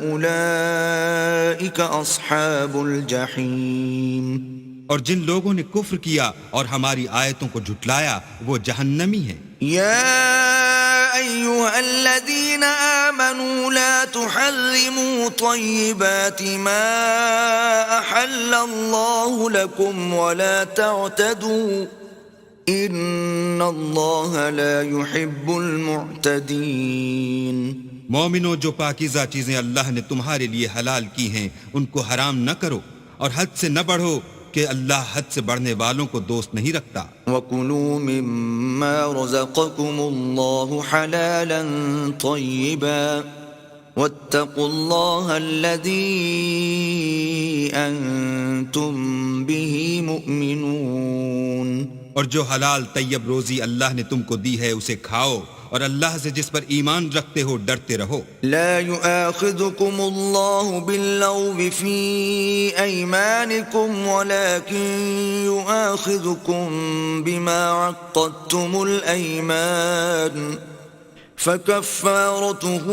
[SPEAKER 1] اولئک اصحاب الجحیم.
[SPEAKER 2] اور جن لوگوں نے کفر کیا اور ہماری آیتوں کو جھٹلایا وہ جہنمی ہیں.
[SPEAKER 1] یا ایھا الذین آمنوا لا تحرموا طیبات ما احل اللہ لکم ولا تعتدوا ان اللہ لا يحب المعتدین۔
[SPEAKER 2] مومنو، جو پاکیزہ چیزیں اللہ نے تمہارے لیے حلال کی ہیں ان کو حرام نہ کرو، اور حد سے نہ بڑھو کہ اللہ حد سے بڑھنے والوں کو دوست نہیں رکھتا۔
[SPEAKER 1] وَكُلُوا مِمَّا رَزَقَكُمُ اللَّهُ حَلَالًا طَيِّبًا وَاتَّقُوا اللَّهَ الَّذِي أَنْتُمْ بِهِ مُؤْمِنُونَ۔
[SPEAKER 2] اور جو حلال طیب روزی اللہ نے تم کو دی ہے اسے کھاؤ، اور اللہ سے جس پر ایمان رکھتے ہو ڈرتے رہو۔
[SPEAKER 1] لا يؤاخذكم الله باللغو في أيمانكم ولكن يؤاخذكم بما عقدتم الأيمان، فكفارته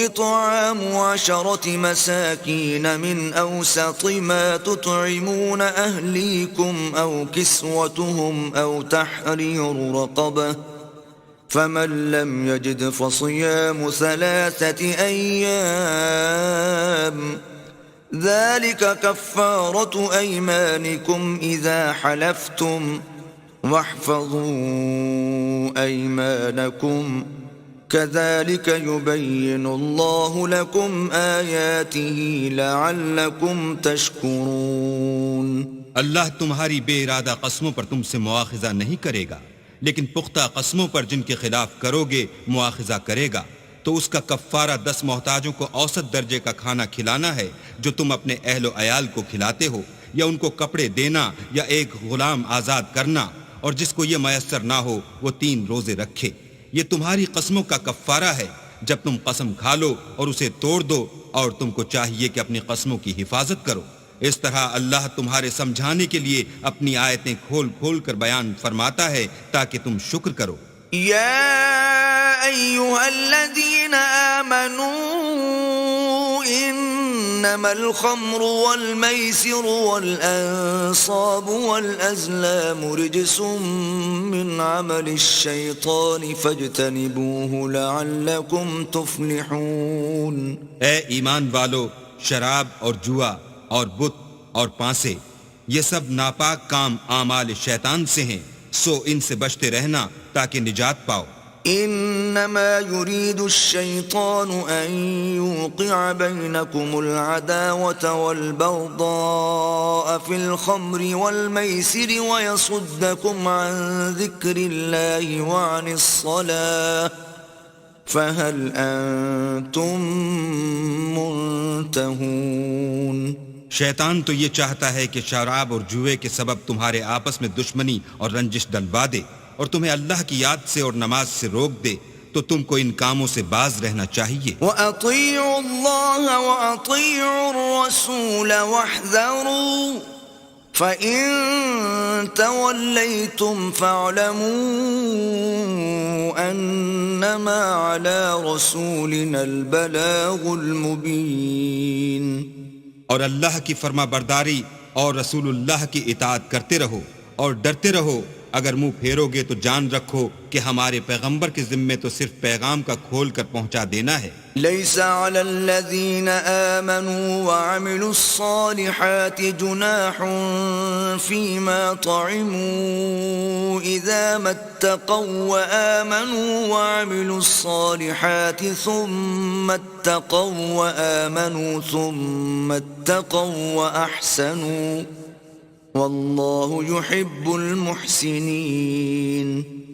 [SPEAKER 1] إطعام 10 مساكين من أوسط ما تطعمون أهليكم أو كسوتهم أو تحرير رقبة، فمن لم يجد فصيام 3 أيام، ذلك كفارة أيمانكم إذا حلفتم، واحفظوا أيمانكم، كذلك يبين الله لكم آياته لعلكم تشكرون۔
[SPEAKER 2] اللہ تمہاری بے ارادہ قسموں پر تم سے مواخذہ نہیں کرے گا، لیکن پختہ قسموں پر جن کے خلاف کرو گے مواخذہ کرے گا، تو اس کا کفارہ 10 محتاجوں کو اوسط درجے کا کھانا کھلانا ہے جو تم اپنے اہل و عیال کو کھلاتے ہو، یا ان کو کپڑے دینا، یا ایک غلام آزاد کرنا، اور جس کو یہ میسر نہ ہو وہ 3 روزے رکھے۔ یہ تمہاری قسموں کا کفارہ ہے جب تم قسم کھا لو اور اسے توڑ دو، اور تم کو چاہیے کہ اپنی قسموں کی حفاظت کرو۔ اس طرح اللہ تمہارے سمجھانے کے لیے اپنی آیتیں کھول کھول کر بیان فرماتا ہے تاکہ تم شکر کرو۔
[SPEAKER 1] یا ایھا الذین آمنوا انما الخمر والمیسر والانصاب والازلام رجس من عمل الشیطان فاجتنبوه لعلکم تفلحون۔
[SPEAKER 2] اے ایمان والو، شراب اور جوا اور بت اور پانسے یہ سب ناپاک کام اعمال شیطان سے ہیں، سو ان سے بچتے رہنا تاکہ نجات پاؤ۔
[SPEAKER 1] انما يريد الشيطان ان يوقع بينكم العداوة والبغضاء في الخمر والميسر ويصدكم عن ذكر الله وعن الصلاة فهل انتم منتهون۔
[SPEAKER 2] شیطان تو یہ چاہتا ہے کہ شراب اور جوئے کے سبب تمہارے آپس میں دشمنی اور رنجش ڈلوا دے، اور تمہیں اللہ کی یاد سے اور نماز سے روک دے، تو تم کو ان کاموں سے باز رہنا چاہیے۔
[SPEAKER 1] وَأَطِيعُوا اللَّهَ وَأَطِيعُوا الرَّسُولَ وَاحْذَرُوا فَإِن تَوَلَّيْتُمْ فَاعْلَمُوا أَنَّمَا عَلَى رَسُولِنَا الْبَلَاغُ الْمُبِينُ۔
[SPEAKER 2] اور اللہ کی فرما برداری اور رسول اللہ کی اطاعت کرتے رہو اور ڈرتے رہو، اگر منہ پھیرو گے تو جان رکھو کہ ہمارے پیغمبر کے ذمے تو صرف پیغام کا کھول کر پہنچا دینا ہے۔
[SPEAKER 1] ليس على الذين آمنوا وعملوا الصالحات جناح فيما طعموا إذا ما اتقوا وآمنوا وعملوا الصالحات ثم اتقوا وآمنوا ثم اتقوا وأحسنوا والله يحب المحسنين۔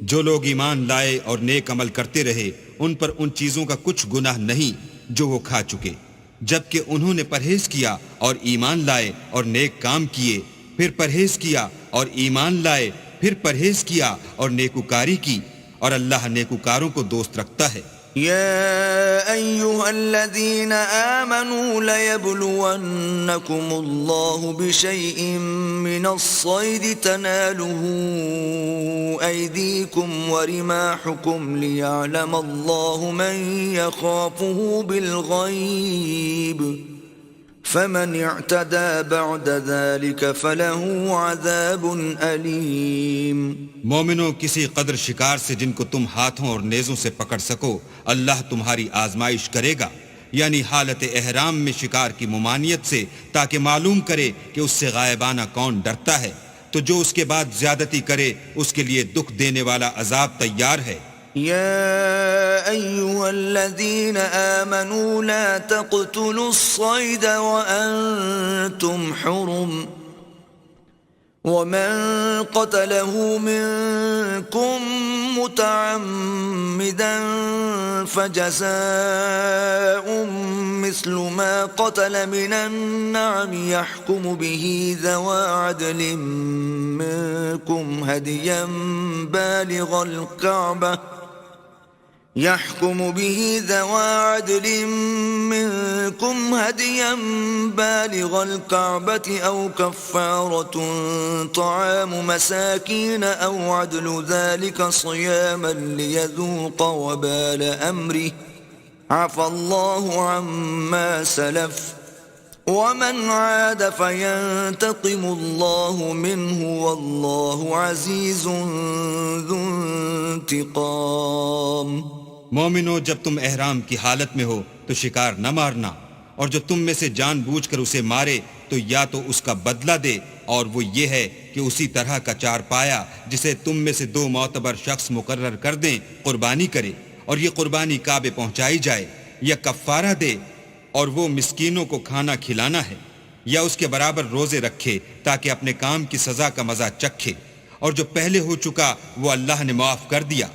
[SPEAKER 2] جو لوگ ایمان لائے اور نیک عمل کرتے رہے ان پر ان چیزوں کا کچھ گناہ نہیں جو وہ کھا چکے، جبکہ انہوں نے پرہیز کیا اور ایمان لائے اور نیک کام کیے، پھر پرہیز کیا اور ایمان لائے، پھر پرہیز کیا اور نیکوکاری کی، اور اللہ نیکوکاروں کو دوست رکھتا ہے۔
[SPEAKER 1] يا أيها الذين آمنوا ليبلونكم الله بشيء من الصيد تناله أيديكم ورماحكم ليعلم الله من يخافه بالغيب فمن اعتدى بعد ذلك فله عذاب علیم۔
[SPEAKER 2] مومنوں، کسی قدر شکار سے جن کو تم ہاتھوں اور نیزوں سے پکڑ سکو اللہ تمہاری آزمائش کرے گا، یعنی حالت احرام میں شکار کی ممانعت سے، تاکہ معلوم کرے کہ اس سے غائبانہ کون ڈرتا ہے، تو جو اس کے بعد زیادتی کرے اس کے لیے دکھ دینے والا عذاب تیار ہے۔
[SPEAKER 1] يا أيها الذين آمنوا لا تقتلوا الصيد وأنتم حرم ومن قتله منكم متعمدا فجزاء مثل ما قتل من النعم يحكم به ذوى عدل منكم هديا بالغ الكعبة أو كفارة طعام مساكين أو عدل ذلك صياما ليذوق وبال أمره عفى الله عما سلف ومن عاد فينتقم الله منه والله عزيز ذو انتقام۔
[SPEAKER 2] مومنو، جب تم احرام کی حالت میں ہو تو شکار نہ مارنا، اور جو تم میں سے جان بوجھ کر اسے مارے تو یا تو اس کا بدلہ دے، اور وہ یہ ہے کہ اسی طرح کا چار پایا جسے تم میں سے 2 معتبر شخص مقرر کر دیں قربانی کرے، اور یہ قربانی کعبے پہنچائی جائے، یا کفارہ دے اور وہ مسکینوں کو کھانا کھلانا ہے، یا اس کے برابر روزے رکھے تاکہ اپنے کام کی سزا کا مزہ چکھے، اور جو پہلے ہو چکا وہ اللہ نے معاف کر دیا،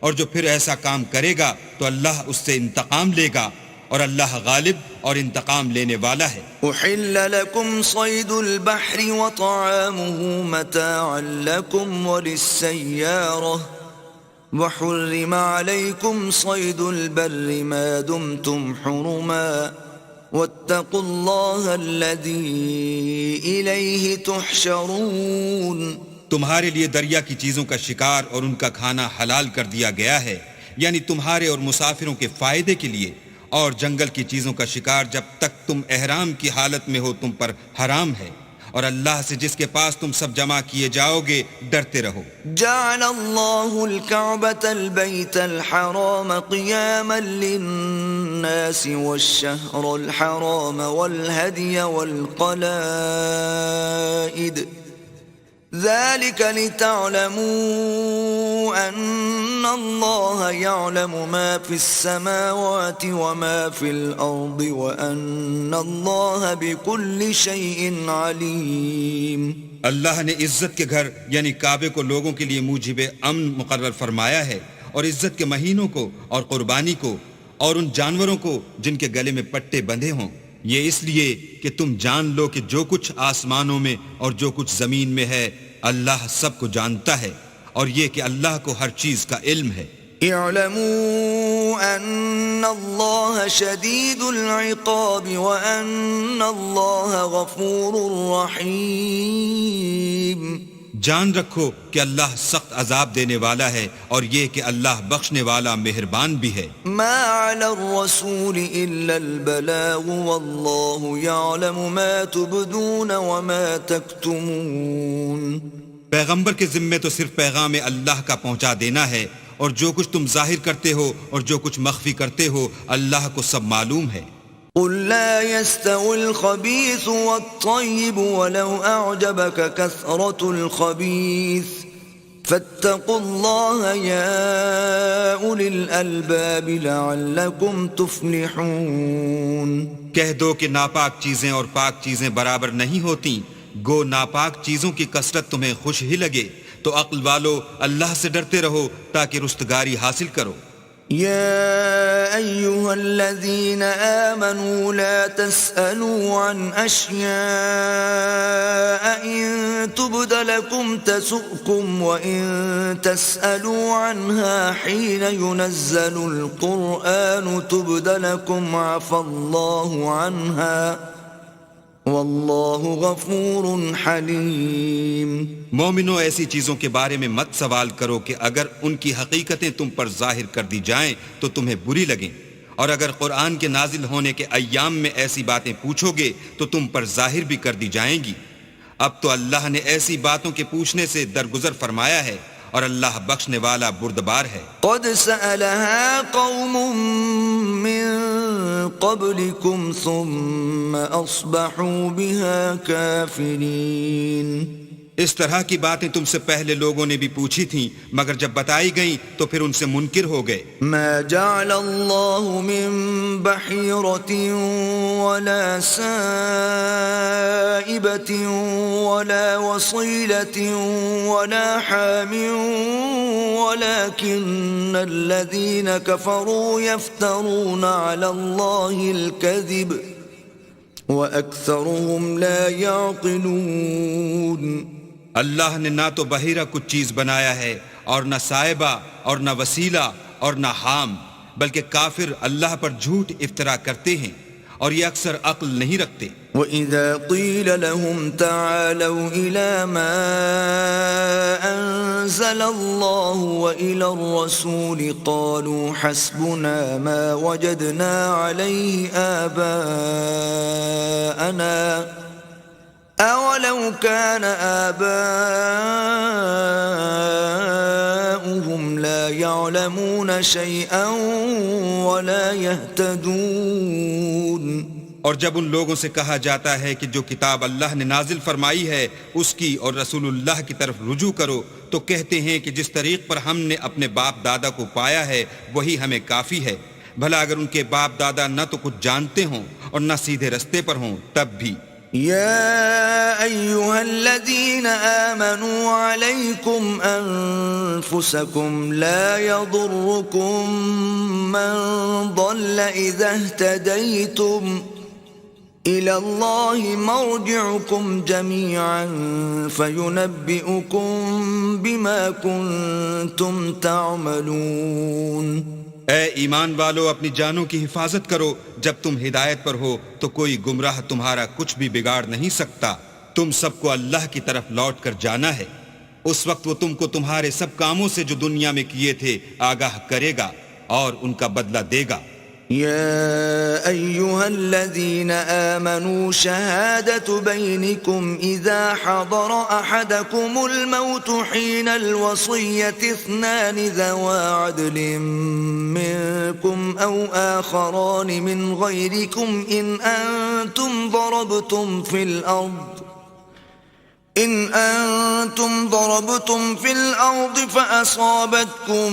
[SPEAKER 2] اور جو پھر ایسا کام کرے گا تو اللہ اس سے انتقام لے گا، اور اللہ غالب اور انتقام لینے والا ہے۔
[SPEAKER 1] احل لكم صيد البحر وطعامه متاعا لكم وللسيارة وحرم عليكم صيد البر ما دمتم حرما واتقوا الله الذي إليه تحشرون۔
[SPEAKER 2] تمہارے لیے دریا کی چیزوں کا شکار اور ان کا کھانا حلال کر دیا گیا ہے، یعنی تمہارے اور مسافروں کے فائدے کے لیے، اور جنگل کی چیزوں کا شکار جب تک تم احرام کی حالت میں ہو تم پر حرام ہے، اور اللہ سے جس کے پاس تم سب جمع کیے جاؤ گے ڈرتے رہو۔
[SPEAKER 1] جعل الله الكعبة البيت الحرام قياما للناس والشهر الحرام والهدي والقلائد ذلك لتعلموا أن الله يعلم ما في السماوات وما في الأرض وأن الله بكل شيء عليم۔
[SPEAKER 2] اللہ نے عزت کے گھر یعنی کعبے کو لوگوں کے لیے موجب امن مقرر فرمایا ہے، اور عزت کے مہینوں کو اور قربانی کو اور ان جانوروں کو جن کے گلے میں پٹے بندھے ہوں، یہ اس لیے کہ تم جان لو کہ جو کچھ آسمانوں میں اور جو کچھ زمین میں ہے اللہ سب کو جانتا ہے، اور یہ کہ اللہ کو ہر چیز کا علم ہے۔
[SPEAKER 1] اعلموا ان اللہ شدید العقاب وان اللہ غفور رحیم۔
[SPEAKER 2] جان رکھو کہ اللہ سخت عذاب دینے والا ہے، اور یہ کہ اللہ بخشنے والا مہربان بھی ہے۔
[SPEAKER 1] ما علی الرسول الا البلاغ واللہ یعلم ما تبدون وما تکتمون۔
[SPEAKER 2] پیغمبر کے ذمے تو صرف پیغام اللہ کا پہنچا دینا ہے، اور جو کچھ تم ظاہر کرتے ہو اور جو کچھ مخفی کرتے ہو اللہ کو سب معلوم ہے۔
[SPEAKER 1] قل لا يستوي الخبيث والطيب ولو أعجبك كثرة الخبيث فاتقوا الله يا أولي الألباب لعلكم تفلحون۔
[SPEAKER 2] کہہ دو کہ ناپاک چیزیں اور پاک چیزیں برابر نہیں ہوتی، گو ناپاک چیزوں کی کثرت تمہیں خوش ہی لگے، تو عقل والو اللہ سے ڈرتے رہو تاکہ رستگاری حاصل کرو۔
[SPEAKER 1] يا أيها الذين آمنوا لا تسألوا عن أشياء إن تبد لكم تسؤكم وإن تسألوا عنها حين ينزل القرآن تبد لكم عفى الله عنها واللہ غفور حلیم۔
[SPEAKER 2] مومنو، ایسی چیزوں کے بارے میں مت سوال کرو کہ اگر ان کی حقیقتیں تم پر ظاہر کر دی جائیں تو تمہیں بری لگیں، اور اگر قرآن کے نازل ہونے کے ایام میں ایسی باتیں پوچھو گے تو تم پر ظاہر بھی کر دی جائیں گی۔ اب تو اللہ نے ایسی باتوں کے پوچھنے سے درگزر فرمایا ہے، اور اللہ بخشنے والا بردبار ہے۔
[SPEAKER 1] قد سألها قوم من قبلكم ثم أصبحوا بها كافرين۔
[SPEAKER 2] اس طرح کی باتیں تم سے پہلے لوگوں نے بھی پوچھی تھیں، مگر جب بتائی گئیں تو پھر ان سے منکر ہو گئے۔
[SPEAKER 1] ما جعل الله من بحيرة ولا سائبة ولا وصيلة ولا حام ولكن الذين كفروا يفترون على الله الكذب وأكثرهم لا يعقلون۔
[SPEAKER 2] اللہ نے نہ تو بحیرہ کچھ چیز بنایا ہے اور نہ صائبہ اور نہ وسیلہ اور نہ حام، بلکہ کافر اللہ پر جھوٹ افطرا کرتے ہیں اور یہ اکثر عقل نہیں رکھتے۔
[SPEAKER 1] وَإِذَا قِيلَ لَهُمْ تَعَالَوْا إِلَى مَا أَنزَلَ اللَّهُ وَإِلَى الرَّسُولِ قَالُوا حَسْبُنَا مَا وَجَدْنَا عَلَيْهِ آبَاءَنَا أَوَلَوْ كَانَ آبَاؤُهُمْ لَا يَعْلَمُونَ شَيْئًا وَلَا يَهْتَدُونَ۔
[SPEAKER 2] اور جب ان لوگوں سے کہا جاتا ہے کہ جو کتاب اللہ نے نازل فرمائی ہے اس کی اور رسول اللہ کی طرف رجوع کرو، تو کہتے ہیں کہ جس طریق پر ہم نے اپنے باپ دادا کو پایا ہے وہی ہمیں کافی ہے۔ بھلا اگر ان کے باپ دادا نہ تو کچھ جانتے ہوں اور نہ سیدھے رستے پر ہوں تب بھی۔
[SPEAKER 1] يا أيها الذين آمنوا عليكم أنفسكم لا يضركم من ضل إذا اهتديتم إلى الله مرجعكم جميعا فينبئكم بما كنتم تعملون۔
[SPEAKER 2] اے ایمان والو، اپنی جانوں کی حفاظت کرو، جب تم ہدایت پر ہو تو کوئی گمراہ تمہارا کچھ بھی بگاڑ نہیں سکتا۔ تم سب کو اللہ کی طرف لوٹ کر جانا ہے، اس وقت وہ تم کو تمہارے سب کاموں سے جو دنیا میں کیے تھے آگاہ کرے گا اور ان کا بدلہ دے گا۔
[SPEAKER 1] يا أيها الذين آمنوا شهادة بينكم إذا حضر أحدكم الموت حين الوصية اثنان ذوى عدل منكم أو آخران من غيركم إن أنتم ضربتم في الأرض فأصابتكم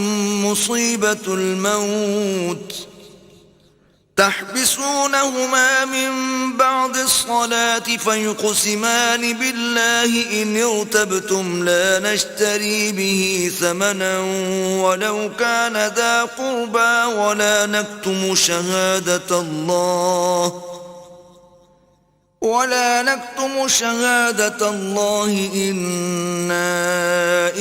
[SPEAKER 1] مصيبة الموت تحبسونهما من بعد الصلاة فيقسمان بالله إن ارتبتم لا نشتري به ثمنا ولو كان ذا قربى ولا نكتم شهادة الله إنا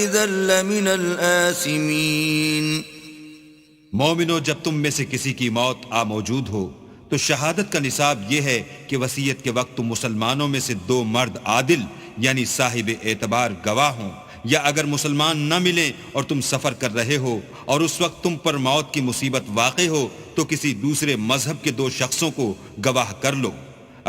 [SPEAKER 1] إذا لمن الآثمين۔
[SPEAKER 2] مومنو، جب تم میں سے کسی کی موت آ موجود ہو تو شہادت کا نصاب یہ ہے کہ وصیت کے وقت تم مسلمانوں میں سے 2 مرد عادل یعنی صاحب اعتبار گواہ ہوں، یا اگر مسلمان نہ ملیں اور تم سفر کر رہے ہو اور اس وقت تم پر موت کی مصیبت واقع ہو تو کسی دوسرے مذہب کے 2 شخصوں کو گواہ کر لو۔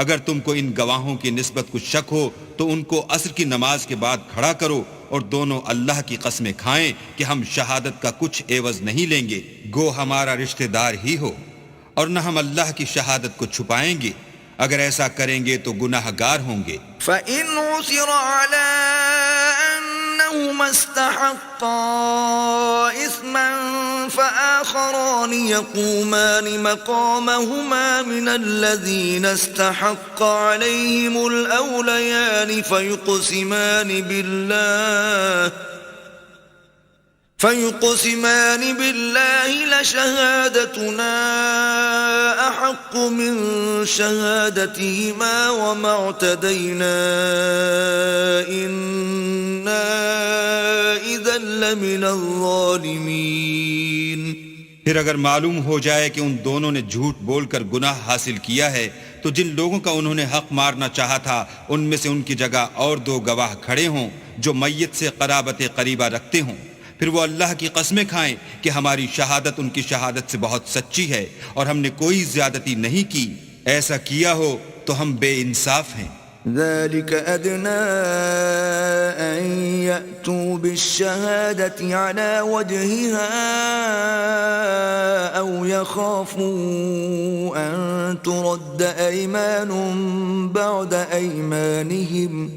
[SPEAKER 2] اگر تم کو ان گواہوں کی نسبت کچھ شک ہو تو ان کو عصر کی نماز کے بعد کھڑا کرو اور دونوں اللہ کی قسمیں کھائیں کہ ہم شہادت کا کچھ عوض نہیں لیں گے، گو ہمارا رشتہ دار ہی ہو، اور نہ ہم اللہ کی شہادت کو چھپائیں گے، اگر ایسا کریں گے تو گناہ گار ہوں گے۔
[SPEAKER 1] فَإِنْ عُثِرَ عَلَىٰ أَنَّهُمَا اسْتَحَقَّا إِثْمًا فَآخَرَانِ يَقُومَانِ مَقَامَهُمَا مِنَ الَّذِينَ استحق عليهم الأوليان فيقسمان بالله لشهادتنا أحق من شهادتهما وما اعتدينا إنا إذا لمن الظالمين۔
[SPEAKER 2] پھر اگر معلوم ہو جائے کہ ان دونوں نے جھوٹ بول کر گناہ حاصل کیا ہے تو جن لوگوں کا انہوں نے حق مارنا چاہا تھا ان میں سے ان کی جگہ اور 2 گواہ کھڑے ہوں جو میت سے قرابت قریبہ رکھتے ہوں، پھر وہ اللہ کی قسمیں کھائیں کہ ہماری شہادت ان کی شہادت سے بہت سچی ہے اور ہم نے کوئی زیادتی نہیں کی، ایسا کیا ہو تو ہم بے انصاف ہیں۔
[SPEAKER 1] ذلك أدنى أن يأتوا بالشهادة على وجهها أو يخافوا أن ترد أيمان بعد أيمانهم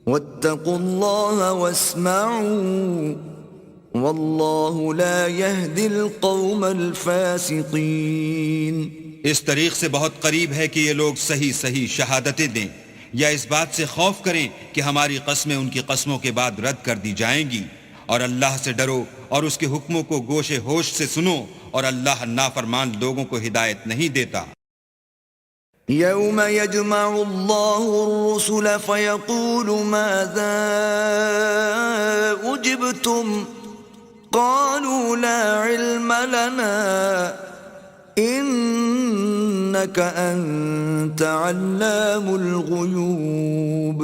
[SPEAKER 1] واتقوا الله واسمعوا والله لا يهدي القوم الفاسقين.
[SPEAKER 2] اس طریق سے بہت قریب ہے کہ یہ لوگ صحیح صحیح شہادتیں دیں، یا اس بات سے خوف کریں کہ ہماری قسمیں ان کی قسموں کے بعد رد کر دی جائیں گی. اور اللہ سے ڈرو اور اس کے حکموں کو گوش ہوش سے سنو، اور اللہ نافرمان لوگوں کو ہدایت نہیں دیتا.
[SPEAKER 1] يوم يجمع الله الرسل فيقول ماذا أجبتم قالوا لا علم لنا إنك أنت علام الغيوب.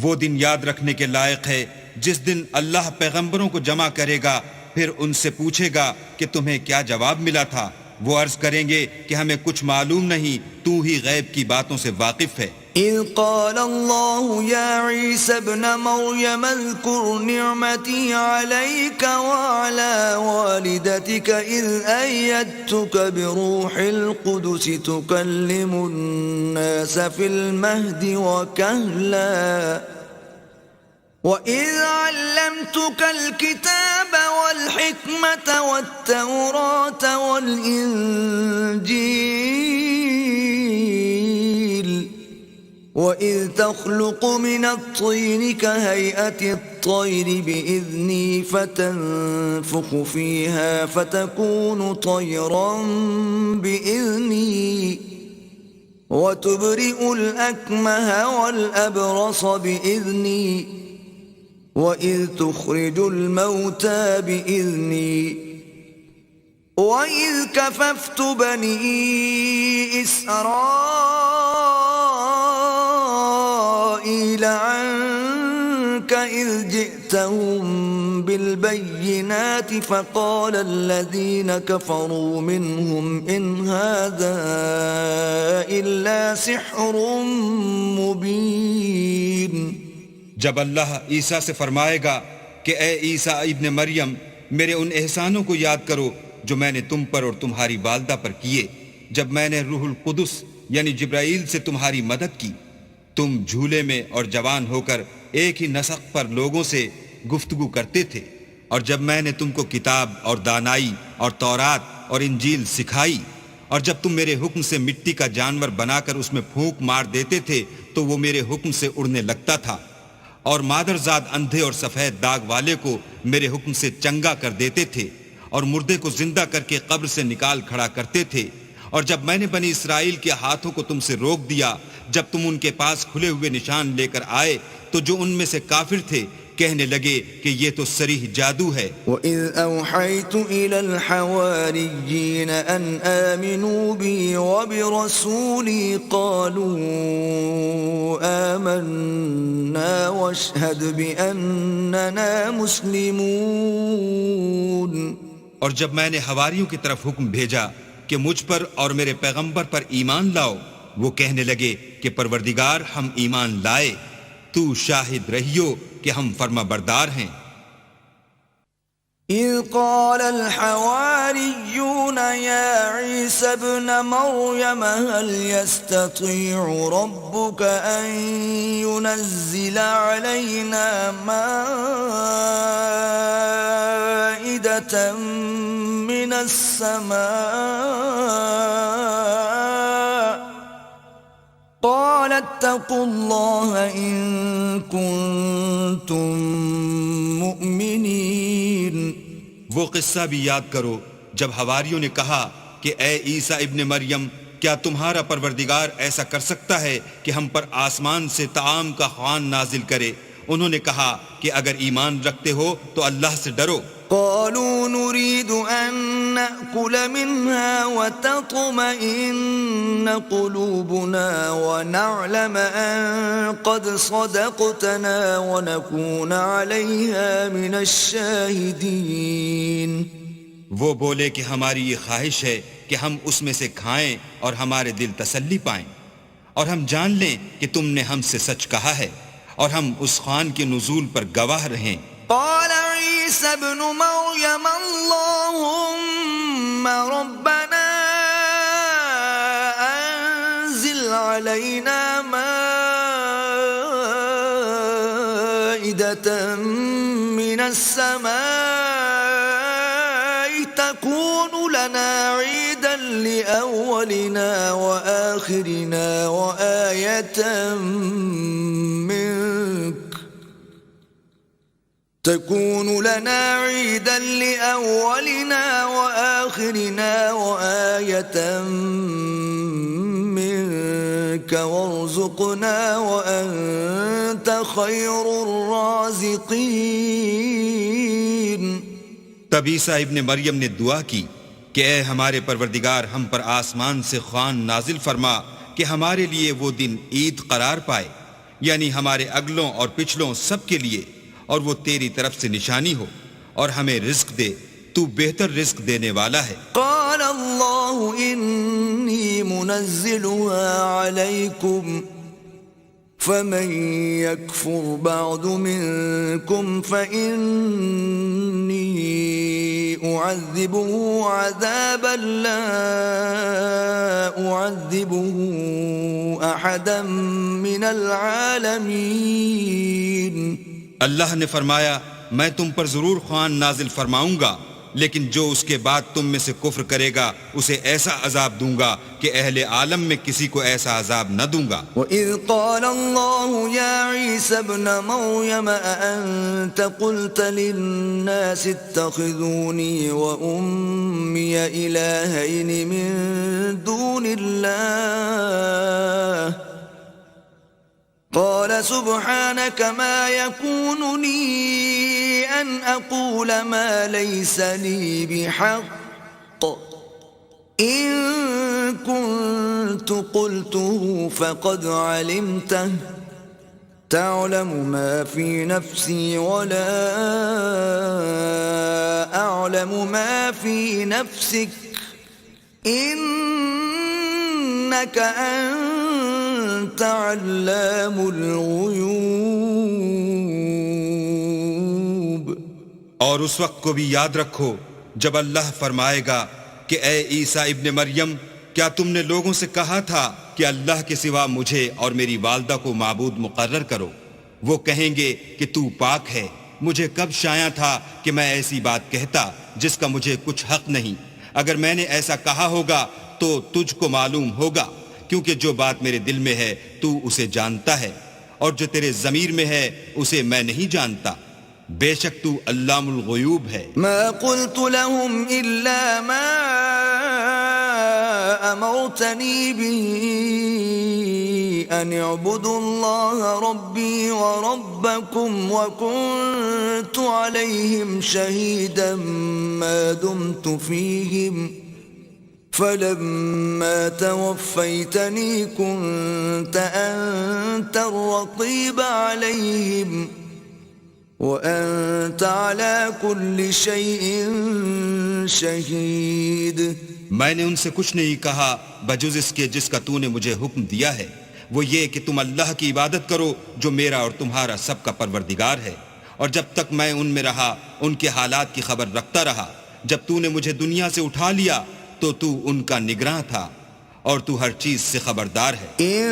[SPEAKER 2] وہ دن یاد رکھنے کے لائق ہے جس دن اللہ پیغمبروں کو جمع کرے گا، پھر ان سے پوچھے گا کہ تمہیں کیا جواب ملا تھا. وہ عرض کریں گے کہ ہمیں کچھ معلوم نہیں، تو ہی غیب کی باتوں سے واقف ہے.
[SPEAKER 1] إذ قال الله يا عيسى ابن مريم اذكر نعمتي عليك وعلى والدتك إذ أيدتك بروح القدس تكلم الناس في المهد وكهلا وَإِذْ عَلَّمْتُكَ الْكِتَابَ وَالْحِكْمَةَ وَالتَّوْرَاةَ وَالْإِنْجِيلَ وَإِذْ تَخْلُقُ مِنَ الطِّينِ كَهَيْئَةِ الطَّيْرِ بِإِذْنِي فَتَنفُخُ فِيهَا فَتَكُونُ طَيْرًا بِإِذْنِي وَتُبْرِئُ الْأَكْمَهَ وَالْأَبْرَصَ بِإِذْنِي وَإِذْ تُخْرِجُ الْمَوْتَى بِإِذْنِي وَإِذْ كَفَفْتُ بَنِي إِسْرَائِيلَ عَنْكَ إِذْ جِئْتَهُمْ بِالْبَيِّنَاتِ فَقَالَ الَّذِينَ كَفَرُوا مِنْهُمْ إِنْ هَذَا إِلَّا سِحْرٌ مُبِينٌ.
[SPEAKER 2] جب اللہ عیسیٰ سے فرمائے گا کہ اے عیسیٰ ابن مریم، میرے ان احسانوں کو یاد کرو جو میں نے تم پر اور تمہاری والدہ پر کیے، جب میں نے روح القدس یعنی جبرائیل سے تمہاری مدد کی. تم جھولے میں اور جوان ہو کر ایک ہی نسق پر لوگوں سے گفتگو کرتے تھے، اور جب میں نے تم کو کتاب اور دانائی اور تورات اور انجیل سکھائی، اور جب تم میرے حکم سے مٹی کا جانور بنا کر اس میں پھونک مار دیتے تھے تو وہ میرے حکم سے اڑنے لگتا تھا، اور مادرزاد اندھے اور سفید داغ والے کو میرے حکم سے چنگا کر دیتے تھے، اور مردے کو زندہ کر کے قبر سے نکال کھڑا کرتے تھے. اور جب میں نے بنی اسرائیل کے ہاتھوں کو تم سے روک دیا جب تم ان کے پاس کھلے ہوئے نشان لے کر آئے، تو جو ان میں سے کافر تھے کہنے لگے کہ یہ تو صریح جادو ہے.
[SPEAKER 1] وَإِذْ أَوْحَيْتُ إِلَى الْحَوَارِيِّينَ أَنْ آمِنُوا بِي وَبِرَسُولِي قَالُوا آمَنَّا وَاشْهَدْ بِأَنَّنَا مُسْلِمُونَ.
[SPEAKER 2] اور جب میں نے حواریوں کی طرف حکم بھیجا کہ مجھ پر اور میرے پیغمبر پر ایمان لاؤ، وہ کہنے لگے کہ پروردگار ہم ایمان لائے، تو شاہد رہیو کہ ہم فرما بردار ہیں.
[SPEAKER 1] إذ قال الحواريون يا عيسى ابن مريم هل يستطيع ربك أن ينزل علينا مائدة من السماء قال اتقوا الله إن كنتم مؤمنين.
[SPEAKER 2] وہ قصہ بھی یاد کرو جب حواریوں نے کہا کہ اے عیسیٰ ابن مریم، کیا تمہارا پروردگار ایسا کر سکتا ہے کہ ہم پر آسمان سے طعام کا خوان نازل کرے؟ انہوں نے کہا کہ اگر ایمان رکھتے ہو تو اللہ سے ڈرو.
[SPEAKER 1] قالوا نريد أن نأكل منها وتطمئن قلوبنا ونعلم أن قد صدقتنا ونكون عليها من الشاهدين.
[SPEAKER 2] وہ بولے کہ ہماری یہ خواہش ہے کہ ہم اس میں سے کھائیں اور ہمارے دل تسلی پائیں، اور ہم جان لیں کہ تم نے ہم سے سچ کہا ہے، اور ہم اس خوان کے نزول پر گواہ رہیں.
[SPEAKER 1] قال عيسى ابن مريم اللهم ربنا أنزل علينا مائدة مائدة من السماء تكون لنا عيدا لأولنا وآخرنا وآية منك تكون لنا عيدا لأولنا وآخرنا وآية منك وارزقنا وأنت خير الرازقين.
[SPEAKER 2] تب عیسیٰ ابن مریم نے دعا کی کہ اے ہمارے پروردگار ہم پر آسمان سے خوان نازل فرما کہ ہمارے لیے وہ دن عید قرار پائے، یعنی ہمارے اگلوں اور پچھلوں سب کے لیے، اور وہ تیری طرف سے نشانی ہو، اور ہمیں رزق دے، تو بہتر رزق دینے والا ہے.
[SPEAKER 1] قال اللہ انی منزلها علیکم فمن يكفر بعد منكم فإني أعذبه عذابا لا أعذبه أحدا من العالمين.
[SPEAKER 2] اللہ نے فرمایا میں تم پر ضرور خوان نازل فرماؤں گا، لیکن جو اس کے بعد تم میں سے کفر کرے گا اسے ایسا عذاب دوں گا کہ اہل عالم میں کسی کو ایسا عذاب نہ دوں گا.
[SPEAKER 1] وَإِذْ قَالَ اللَّهُ يَا عِيسَى ابْنَ مَرْيَمَ أَأَنْتَ قُلْتَ لِلنَّاسِ اتَّخِذُونِي وَأُمِّيَ إِلَٰهَيْنِ مِن دُونِ اللَّهِ قال سبحانك ما يكون لي أن أقول ما ليس لي بحق إن كنت قلته فقد علمته تعلم ما في نفسي ولا أعلم ما في نفسك إنك أنت علام الغیوب.
[SPEAKER 2] اور اس وقت کو بھی یاد رکھو جب اللہ فرمائے گا کہ اے عیسیٰ ابن مریم، کیا تم نے لوگوں سے کہا تھا کہ اللہ کے سوا مجھے اور میری والدہ کو معبود مقرر کرو؟ وہ کہیں گے کہ تو پاک ہے، مجھے کب شایع تھا کہ میں ایسی بات کہتا جس کا مجھے کچھ حق نہیں. اگر میں نے ایسا کہا ہوگا تو تجھ کو معلوم ہوگا، کیونکہ جو بات میرے دل میں ہے تو اسے جانتا ہے، اور جو تیرے ضمیر میں ہے اسے میں نہیں جانتا. بے شک تو علام الغیوب ہے.
[SPEAKER 1] ما قلت لهم الا ما امرتني به ان اعبدوا الله ربي وربكم وكنت عليهم شهيدا ما دمت فيهم فلما توفيتني كنت أنت الرقيب عليهم وأنت على كل شيء شهيد.
[SPEAKER 2] میں نے ان سے کچھ نہیں کہا بجز اس کے جس کا تو نے مجھے حکم دیا ہے، وہ یہ کہ تم اللہ کی عبادت کرو جو میرا اور تمہارا سب کا پروردگار ہے، اور جب تک میں ان میں رہا ان کے حالات کی خبر رکھتا رہا. جب تو نے مجھے دنیا سے اٹھا لیا تو تو ان کا نگراں تھا اور تو ہر چیز سے خبردار ہے.
[SPEAKER 1] ان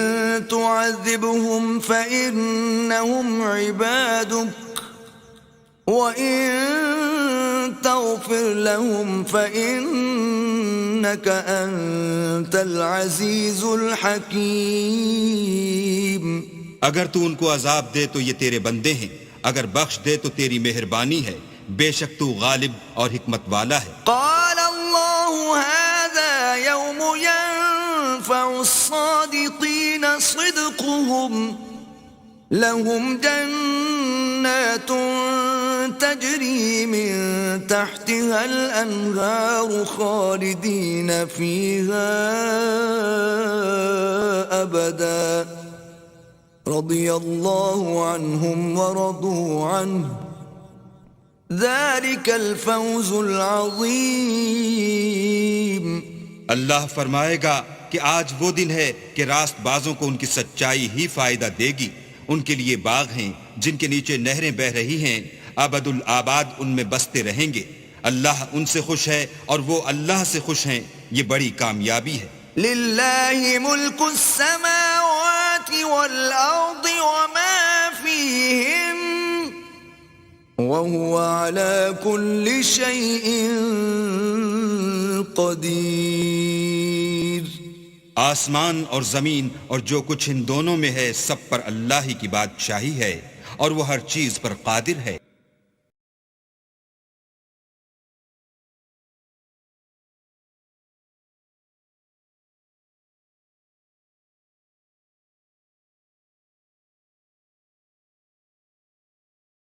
[SPEAKER 1] تعذبهم فإنهم عبادك وَإِن تَغْفِرْ لَهُمْ فَإِنَّكَ أَنْتَ الْعَزِيزُ الْحَكِيمُ.
[SPEAKER 2] اگر تو ان کو عذاب دے تو یہ تیرے بندے ہیں، اگر بخش دے تو تیری مہربانی ہے، بے شک تو غالب اور حکمت والا ہے.
[SPEAKER 1] قال اللہ هذا يوم ينفع الصادقين صدقهم لهم جنات تجري من تحتها الأنهار خالدين فيها أبدا رضي الله عنهم ورضوا عنه ذلك الفوز العظيم.
[SPEAKER 2] اللہ فرمائے گا کہ آج وہ دن ہے کہ راست بازوں کو ان کی سچائی ہی فائدہ دے گی. ان کے لیے باغ ہیں جن کے نیچے نہریں بہ رہی ہیں، ابد الآباد ان میں بستے رہیں گے. اللہ ان سے خوش ہے اور وہ اللہ سے خوش ہیں. یہ بڑی کامیابی ہے.
[SPEAKER 1] للہ ملک السماوات والارض وما فیہم وهو على كل شيء قدير.
[SPEAKER 2] آسمان اور زمین اور جو کچھ ان دونوں میں ہے سب پر اللہ ہی کی بادشاہی ہے اور وہ ہر چیز پر قادر ہے.